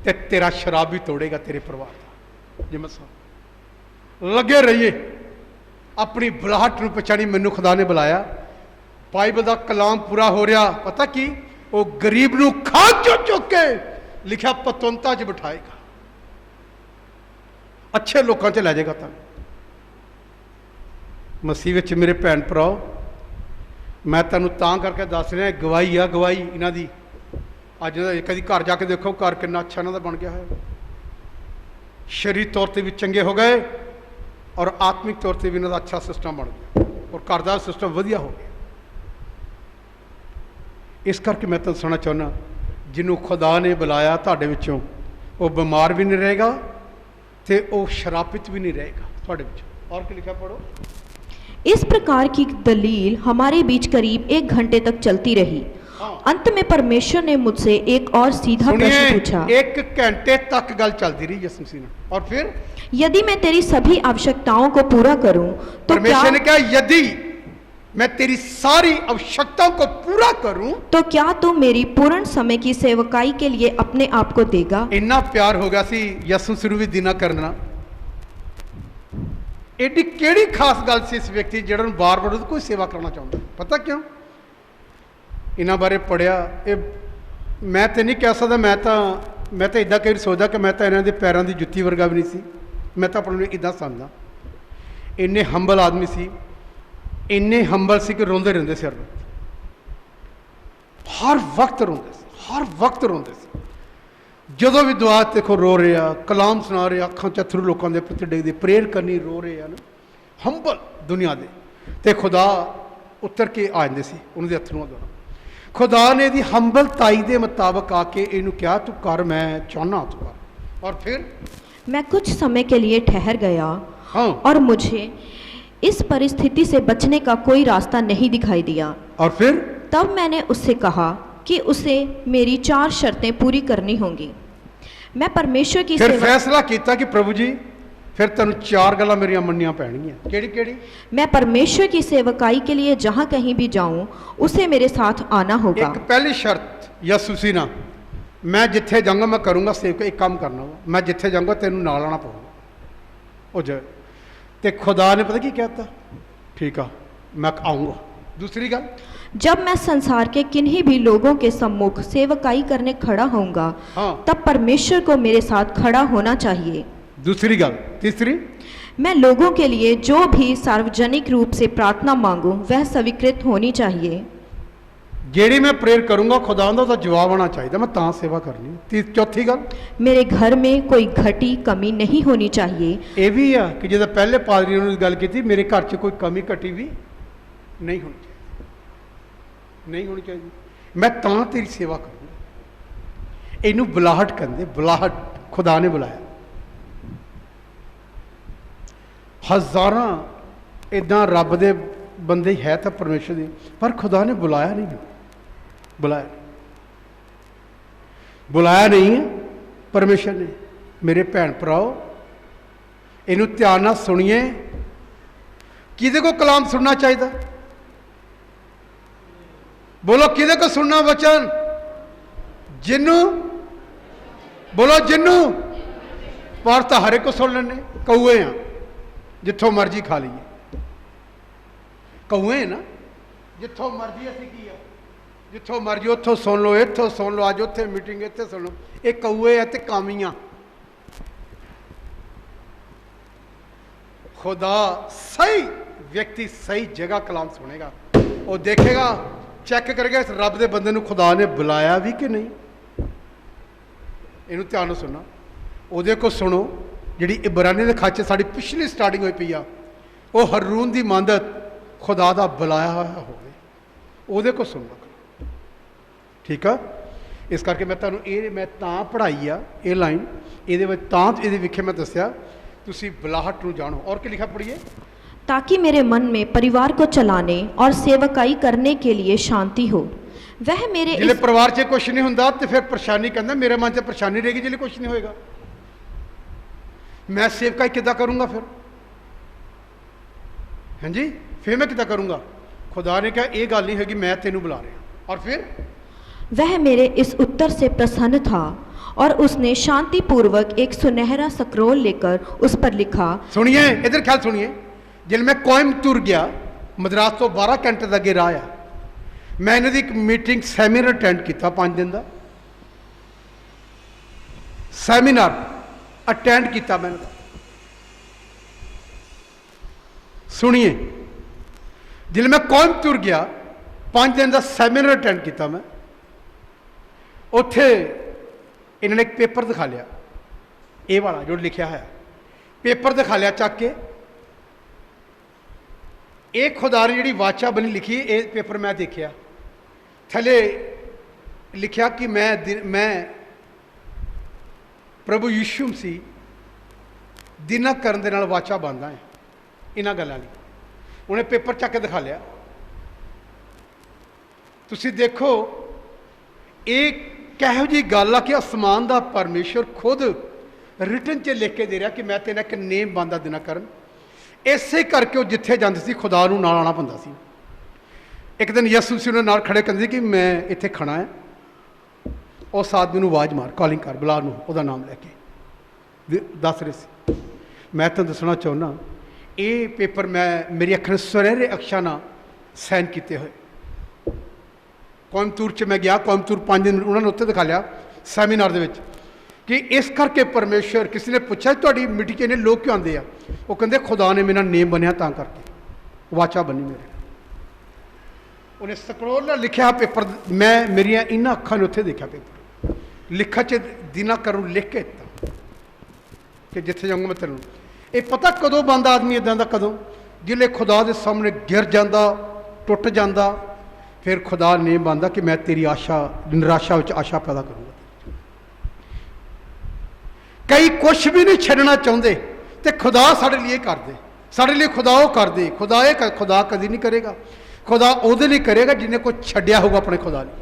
ਤੇ ਤੇਰਾ ਸ਼ਰਾਬ ਵੀ ਤੋੜੇਗਾ ਤੇਰੇ ਪਰਿਵਾਰ ਦਾ। ਜਿਵੇਂ ਲੱਗੇ ਰਹੀਏ ਆਪਣੀ ਬੁਲਾਹਟ ਨੂੰ ਪਛਾਣੀ। ਮੈਨੂੰ ਖੁਦਾ ਨੇ ਬੁਲਾਇਆ, ਬਾਈਬਲ ਦਾ ਕਲਾਮ ਪੂਰਾ ਹੋ ਰਿਹਾ। ਪਤਾ ਕੀ? ਉਹ ਗਰੀਬ ਨੂੰ ਖਾ ਚੁੱਕ ਕੇ ਲਿਖਿਆ ਪਤਵੰਤਾ 'ਚ ਬਿਠਾਏਗਾ, ਅੱਛੇ ਲੋਕਾਂ 'ਚ ਲੈ ਜਾਏਗਾ। ਤਾਂ ਮਸੀਹ ਵਿੱਚ ਮੇਰੇ ਭੈਣ ਭਰਾਓ, ਮੈਂ ਤੁਹਾਨੂੰ ਤਾਂ ਕਰਕੇ ਦੱਸ ਰਿਹਾ, ਗਵਾਹੀ ਆ, ਗਵਾਹੀ ਇਹਨਾਂ ਦੀ। ਅੱਜ ਕਦੀ ਘਰ ਜਾ ਕੇ ਦੇਖੋ, ਘਰ ਕਿੰਨਾ ਅੱਛਾ ਇਹਨਾਂ ਦਾ ਬਣ ਗਿਆ ਹੈ। ਸਰੀਰਕ ਤੌਰ 'ਤੇ ਵੀ ਚੰਗੇ ਹੋ ਗਏ, ਔਰ ਆਤਮਿਕ ਤੌਰ 'ਤੇ ਵੀ ਇਹਨਾਂ ਦਾ ਅੱਛਾ ਸਿਸਟਮ ਬਣ ਗਿਆ, ਔਰ ਘਰ ਦਾ ਸਿਸਟਮ ਵਧੀਆ ਹੋ ਗਿਆ। ਇਸ ਕਰਕੇ ਮੈਂ ਤੁਹਾਨੂੰ ਸੁਣਨਾ ਚਾਹੁੰਦਾ, ਜਿਹਨੂੰ ਖੁਦਾ ਨੇ ਬੁਲਾਇਆ ਤੁਹਾਡੇ ਵਿੱਚੋਂ, ਉਹ ਬਿਮਾਰ ਵੀ ਨਹੀਂ ਰਹੇਗਾ, ਤੇ ਉਹ ਸ਼ਰਾपित भी नहीं रहेगा ਤੁਹਾਡੇ ਵਿੱਚ। और क्या लिखा पढ़ो।
इस प्रकार की दलील हमारे बीच करीब 1 घंटे तक चलती रही। अंत में परमेश्वर ने मुझसे एक और सीधा प्रश्न पूछा।
1 घंटे तक गल चलती रही यीशु मसीह ने। और फिर,
यदि मैं तेरी सभी आवश्यकताओं को पूरा करूं तो
परमेश्वर ने कहा, यदि मैं तेरी सारी आवश्यकताओं को पूरा करूं
तो क्या तू मेरी पूर्ण समय की सेवकाई के लिए अपने आप को देगा।
इन्ना प्यार हो गया सी यीशु मसीह भी दीना करना। एडी केड़ी खास गल सी इस व्यक्ति जिहड़ा बार बार कोई सेवा करना चाहता। पता क्यों? इन्हां बारे पढ़िया, मैं तो नहीं कह सकता, मैं तो इदा कई सोचदा कि मैं तो इन्हां दे पैरों की जुत्ती वर्गा भी नहीं सी। मैं तो अपने इदा समझदा, इन्ने हंबल आदमी सी, इन्ने हंबल सी कि रोंदे रहंदे सी, हर वक्त रोंदे सी, हर वक्त रोंदे सी। ਜਦੋਂ ਵੀ ਦੁਆ ਦੇਖੋ रो रहे ਆ, कलाम सुना रहे, ਅੱਖਾਂ 'ਚ ਅਥਰੂ ਲੋਕਾਂ ਦੇ ਪ੍ਰਤੀ ਡਿੱਗਦੇ, ਪ੍ਰੇਅਰ ਕਰਨੀ, रो रहे ਆ ਨਾ, ਹੰਬਲ ਦੁਨੀਆ ਦੇ। ਤੇ ਖੁਦਾ ਉਤਰ ਕੇ ਆ ਜਾਂਦੇ ਸੀ ਉਹਨਾਂ ਦੇ ਅਥਰੂਆਂ ਦੁਆਰਾ। ਖੁਦਾ ਨੇ ਇਹਦੀ ਹੰਬਲਤਾਈ ਦੇ ਮੁਤਾਬਕ ਆ ਕੇ ਇਹਨੂੰ ਕਿਹਾ, ਤੂੰ ਕਰ, ਮੈਂ ਚਾਹੁੰਦਾ ਤੂੰ ਕਰ। और फिर
मैं कुछ समय के लिए ठहर गया,
हाँ,
और मुझे इस परिस्थिति से बचने का कोई रास्ता नहीं दिखाई दिया।
और फिर
तब मैंने उससे कहा कि उसे मेरी 4 शर्तें पूरी करनी होंगी। मैं परमेश्वर की
ਫਿਰ
सेवा
ਫੈਸਲਾ ਕੀਤਾ ਕਿ ਪ੍ਰਭੂ ਜੀ ਫਿਰ ਤੈਨੂੰ 4 ਗੱਲਾਂ ਮੇਰੀਆਂ ਮੰਨਣੀਆਂ ਪੈਣਗੀਆਂ। ਕਿਹੜੀ ਕਿਹੜੀ?
मैं परमेश्वर की सेवकाई के लिए जहाँ कहीं भी जाऊँ उसे मेरे साथ आना होगा।
ਇੱਕ ਪਹਿਲੀ ਸ਼ਰਤ ਯਿਸੂ ਸੀ ਨਾ, ਮੈਂ ਜਿੱਥੇ ਜਾਊਂਗਾ ਮੈਂ ਕਰੂੰਗਾ ਸੇਵਕ, ਇੱਕ ਕੰਮ ਕਰਨਾ ਵਾ, ਮੈਂ ਜਿੱਥੇ ਜਾਊਂਗਾ ਤੈਨੂੰ ਨਾਲ ਆਉਣਾ ਪਊਗਾ। ਉਹ ਜ ਤੇ ਖੁਦਾ ਨੇ ਪਤਾ ਕੀ ਕਹਿਤਾ, ਠੀਕ ਆ ਮੈਂ ਆਊਂਗਾ। ਦੂਸਰੀ ਗੱਲ,
जब मैं संसार के किन्हीं भी लोगों के सम्मुख सेवकाई करने खड़ा होऊंगा
हाँ।
तब परमेश्वर को मेरे साथ खड़ा होना चाहिए।
दूसरी गल। तीसरी,
मैं लोगों के लिए जो भी सार्वजनिक रूप से प्रार्थना मांगूं वह स्वीकृत होनी चाहिए।
ਜਿਹੜੀ ਮੈਂ ਪ੍ਰੇयर करूंगा खुदा ਦਾ ਉਹਦਾ ਜਵਾਬ ਆਉਣਾ ਚਾਹੀਦਾ, ਮੈਂ ਤਾਂ ਸੇਵਾ ਕਰਨੀ। ਚੌਥੀ ਗੱਲ,
मेरे घर में कोई घटी कमी नहीं होनी चाहिए।
ਇਹ ਵੀ ਆ ਕਿ ਜਦੋਂ ਪਹਿਲੇ ਪਾਦਰੀ ਨੇ ਗੱਲ ਕੀਤੀ, ਮੇਰੇ ਘਰ 'ਚ ਕੋਈ ਕਮੀ ਘਟੀ ਵੀ ਨਹੀਂ ਹੋਣੀ ਚਾਹੀਦੀ, ਨਹੀਂ ਹੋਣੀ ਚਾਹੀਦੀ, ਮੈਂ ਤਾਂ ਤੇਰੀ ਸੇਵਾ ਕਰੂੰਗਾ। ਇਹਨੂੰ ਬੁਲਾਹਟ ਕਹਿੰਦੇ, ਬੁਲਾਹਟ ਖੁਦਾ ਨੇ ਬੁਲਾਇਆ। ਹਜ਼ਾਰਾਂ ਇਦਾਂ ਰੱਬ ਦੇ ਬੰਦੇ ਹੈ ਤਾਂ ਪਰਮੇਸ਼ਰ ਦੇ, ਪਰ ਖੁਦਾ ਨੇ ਬੁਲਾਇਆ ਨਹੀਂ, ਬੁਲਾਇਆ ਬੁਲਾਇਆ ਨਹੀਂ ਹੈ ਪਰਮੇਸ਼ਰ ਨੇ। ਮੇਰੇ ਭੈਣ ਭਰਾਓ, ਇਹਨੂੰ ਧਿਆਨ ਨਾਲ ਸੁਣੀਏ। ਕਿਹਦੇ ਕੋ ਕਲਾਮ ਸੁਣਨਾ ਚਾਹੀਦਾ? बोलो किदे को सुनना वचन? जिन्नू बोलो, जिन्नू पर तो हरे को सुन लेने। कौए हैं, जिथों मर्जी खा लीए, कौए हैं ना, जिथों मर्जी असी की है, जिथों मर्जी उथों सुन लो, इथों सुन लो, अज उत्थे मीटिंग इत्थे सुन लो। ये कौए है तो कामियां। खुदा सही व्यक्ति सही जगह कलाम सुनेगा, वो देखेगा, चेक करेगा इस रब के बंदे खुदा ने बुलाया भी कि नहीं। इनू ध्यान ਨਾਲ सुनना, ਉਹਦੇ को सुनो। ਜਿਹੜੀ ਇਬਰਾਨੀ ਦੇ ਖਾਚੇ ਸਾਡੀ ਪਿਛਲੀ ਸਟਾਰਟਿੰਗ ਹੋਈ ਪਈ ਆ, ਉਹ ਹਰੂਨ ਦੀ ਮੰਦਤ ਖੁਦਾ ਦਾ ਬੁਲਾਇਆ ਹੋਇਆ ਹੋਵੇ, ਉਹਦੇ को ਸੁਣਨਾ। ਠੀਕ ਆ? ਇਸ ਕਰਕੇ ਮੈਂ ਤੁਹਾਨੂੰ ਇਹ ਮੈਂ ਤਾਂ ਪੜ੍ਹਾਈ ਆ ਇਹ ਲਾਈਨ, ਇਹਦੇ ਵਿੱਚ ਤਾਂ ਇਹਦੇ ਵਿਖੇ ਮੈਂ ਦੱਸਿਆ ਤੁਸੀਂ ਬੁਲਾਹਟ ਨੂੰ ਜਾਣੋ। और ਕੀ ਲਿਖਿਆ ਪੜ੍ਹੀਏ?
ताकि मेरे मन में परिवार को चलाने और सेवकाई करने के लिए शांति हो। वह मेरे
जिले परिवार च कुछ नहीं हुंदा तो फिर परेशानी कहता मेरे मन च परेशानी रहेगी। जिले कुछ नहीं होएगा मैं सेवकाई किदा करूंगा फिर? हाँ जी, फिर मैं किदा करूंगा? खुदा ने कहा यह गल नहीं होगी, मैं तेनू बुला रहा। और फिर
वह मेरे इस उत्तर से प्रसन्न था और उसने शांतिपूर्वक एक सुनहरा स्क्रोल लेकर उस पर लिखा।
सुनिए, इधर ख्याल सुनिए। जिल मैं कोयम्बतूर गया, मद्रास तो 12 घंटे का अगे राह आ, मैं इन्हों की एक मीटिंग सैमीनार अटेंड किया, 5 दिन का सैमीनार अटेंड किया मैंने। सुनिए, जिल मैं कोयम्बतूर गया, 5 दिन का सैमीनार अटेंड किया मैं, उत्थे इन्होंने एक पेपर दिखा लिया, ये वाला जो लिखा है, पेपर दिखा लिया चक के। एक खुदा ने जी वाचा बनी लिखी, ये पेपर मैं देखा, थले लिखा कि मैं प्रभु यीशु मसीह दिना करन दे नाल वाचा बांधा है। इन्हां गल्लां लई उन्हें पेपर चक के दिखा लिया। तुसीं देखो एक किहो जी गल आ कि आसमान का परमेश्वर खुद रिटन च लिख के दे रहा कि मैं तेरा एक नेम बांधा दिना करन। इसे करके वो जिथे जाते सी खुदा नूं नाल आना पैंदा सी। एक दिन यसू मसीह उन्हें नाल खड़े कहते कि मैं इत्थे खड़ा है, उस आदमी नूं आवाज़ मार, कॉलिंग कर, बुला नूं, उहदा नाम लैके दस रहे सी। मैं तुहानूं दसना चाहुंदा ये पेपर मैं मेरी अखां सुनहरे अक्षरां नाल साइन किए हुए। कोयम्बतूर च मैं गया, कोयम्बतूर 5 दिन उन्होंने उत्थे दिखा लिया सैमीनार दे विच कि इस करके परमेश्वर, किसी ने पूछा तुहाडी मीटिंग इन्ने लोग क्यों आते हैं, वो कहते खुदा ने मेरा नेम बनया तां करके, वाचा बनी मेरे। उन्हें स्क्रोल नाल लिखा पेपर, मैं मेरिया इन्हां अखां ने उत्थे देखा पेपर, लिखा च दिना करूँ लिख के कि जिथे जाऊँगा मैं तेनों। ये पता कदों बनता आदमी इदां दा, कदों जिले खुदा के सामने गिर जाता, टुट जाता, फिर खुदा नेम बनता कि मैं तेरी आशा, निराशा विच आशा पैदा करूँगा। कई कुछ भी नहीं छड्डना चाहते तो खुदा साढ़े लिए कर दे, साढ़े लिए खुदा वो कर दे। खुदा ये खुदा कभी नहीं करेगा, खुदा उहदे लिए करेगा जिन्हें कुछ छड्डिया होगा अपने खुदा लिए।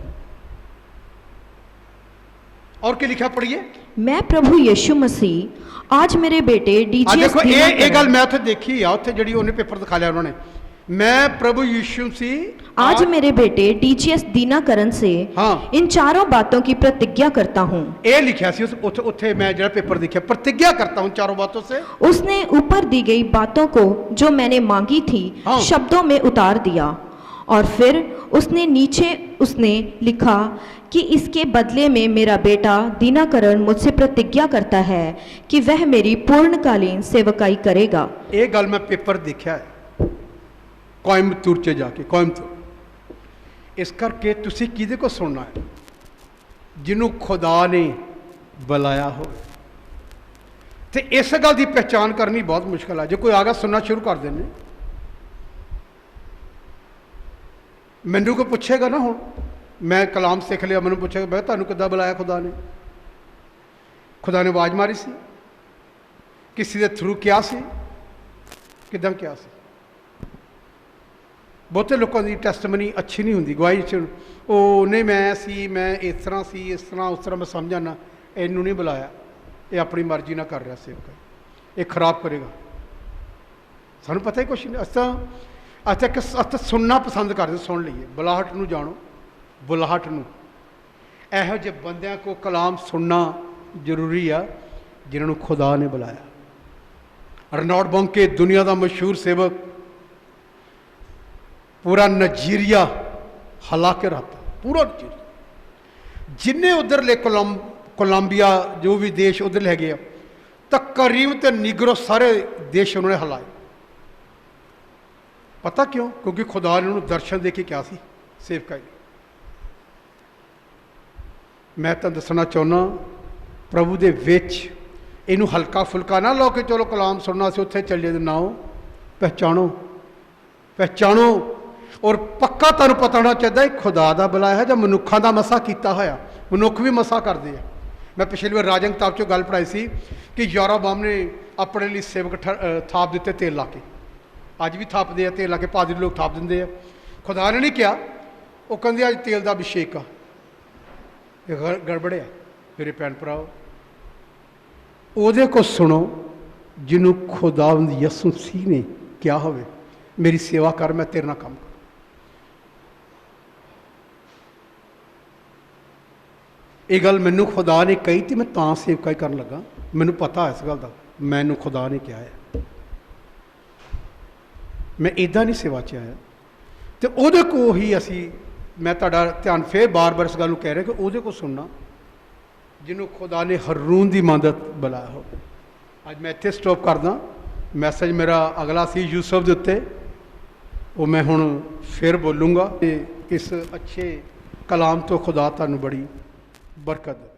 और क्या लिखा पढ़िए।
मैं प्रभु यीशु मसीह आज मेरे बेटे
आ
डीजीएस
देखो ये गल मैं उत्थे देखी आ, उत्थे जिहड़ी उन्हें पेपर दिखा लिया उन्होंने, मैं प्रभु यीशु सी
आज मेरे बेटे डीजीएस दीनाकरण से
हाँ।
इन चारों बातों की प्रतिज्ञा करता हूँ।
ये लिखा सी उत्थे मैं जिहड़ा पेपर देखा, प्रतिज्ञा करता हूँ चारों बातों से।
उसने ऊपर दी गई बातों को जो मैंने मांगी थी
हाँ।
शब्दों में उतार दिया, और फिर उसने नीचे उसने लिखा कि इसके बदले में मेरा बेटा दीनाकरण मुझसे प्रतिज्ञा करता है कि वह मेरी पूर्णकालीन सेवकाई करेगा।
ये गल मैं पेपर देखा है कोयम्बतूर च जाके, कोयम्बतूर। इस करके तुसी किहदे को सुनना है, जिन्हों खुदा ने बुलाया हो। तो इस गल की पहचान करनी बहुत मुश्किल है। जो कोई आगा सुनना शुरू कर देने, मैनू कोई पूछेगा ना, हुण मैं कलाम सीख लिया, मैनू पूछेगा मैं तुहानू किद्दां बुलाया खुदा ने? खुदा ने आवाज़ मारी सी, किसी के थ्रू क्या सी, किद्दां क्या सी? बहुते लोगों की टैस्टमनी अच्छी नहीं होंगी, गवाही ओ नहीं मैं इस तरह सी, इस तरह उस तरह मैं समझ आना, इनू नहीं बुलाया, ये अपनी मर्जी ना कर रहा सेवक, ये खराब करेगा। सानू पता ही कुछ नहीं। अस सुनना पसंद करते, सुन लीए, बुलाहट नू जानो, बुलाहट नू। इहो जे बंदियां को कलाम सुनना जरूरी आ जिन्होंने खुदा ने बुलाया। रनॉल्ड बॉन्के दुनिया का मशहूर सेवक, पूरा नाइजीरिया हिला के रखता, पूरा नाइजीरिया, जिन्हें उधरले कोलंबिया जो भी देश उधर ले गए, तकरीबन तो निगरो सारे देश उन्होंने हिलाए। पता क्यों? क्योंकि खुदा ने उन्होंने दर्शन दे के क्या सी, सेवकाई। मैं तुहानू दसना चाहुंदा, प्रभु दे विच इनू हल्का फुल्का ना लो कि चलो कलाम सुनना से उत्थे चले ना हो। पहचानो, पहचानो, और पक्का तुहानू पता होना चाहिए खुदा दा बुलाया है या मनुखा दा मसा किया होया। मनुख भी मसा करते हैं। मैं पिछली बार राजन किताब चो गल पढ़ाई सी कि यारोबाम ने अपने लिए सेवक थाप दिते तेल ला के, अज भी थापते हैं तेल ला के, पादरी लोग थाप देंगे हैं। खुदा ने नहीं किया, वो कहते अज तेल का अभिषेक आ, गड़बड़ है। मेरे भैन भराओ, ਉਹਦੇ को सुनो जिन्हों खुदा यसु मसीह ने क्या हो, मेरी सेवा कर, मैं तेरे नाल काम कर। ये गल मैनू खुदा ने कही थी, मैं तां सेवकाई करन लगा, मैनू पता है इस गल का, मैनू खुदा ने क्या है, मैं इदा नहीं सेवा च आया। तो ਉਹਦੇ को ही असी, मैं तुहाडा ध्यान फिर बार बार इस गल कह रहा कि ਉਹਦੇ को सुनना जिन्हों खुदा ने हरून की मदद बुलाया हो। अज मैं इत्थे स्टॉप करदा। मैसेज मेरा अगला सी यूसुफ के उत्ते, वो मैं हुण फिर बोलूँगा। इस अच्छे कलाम तो खुदा तुहानू बड़ी बरकत।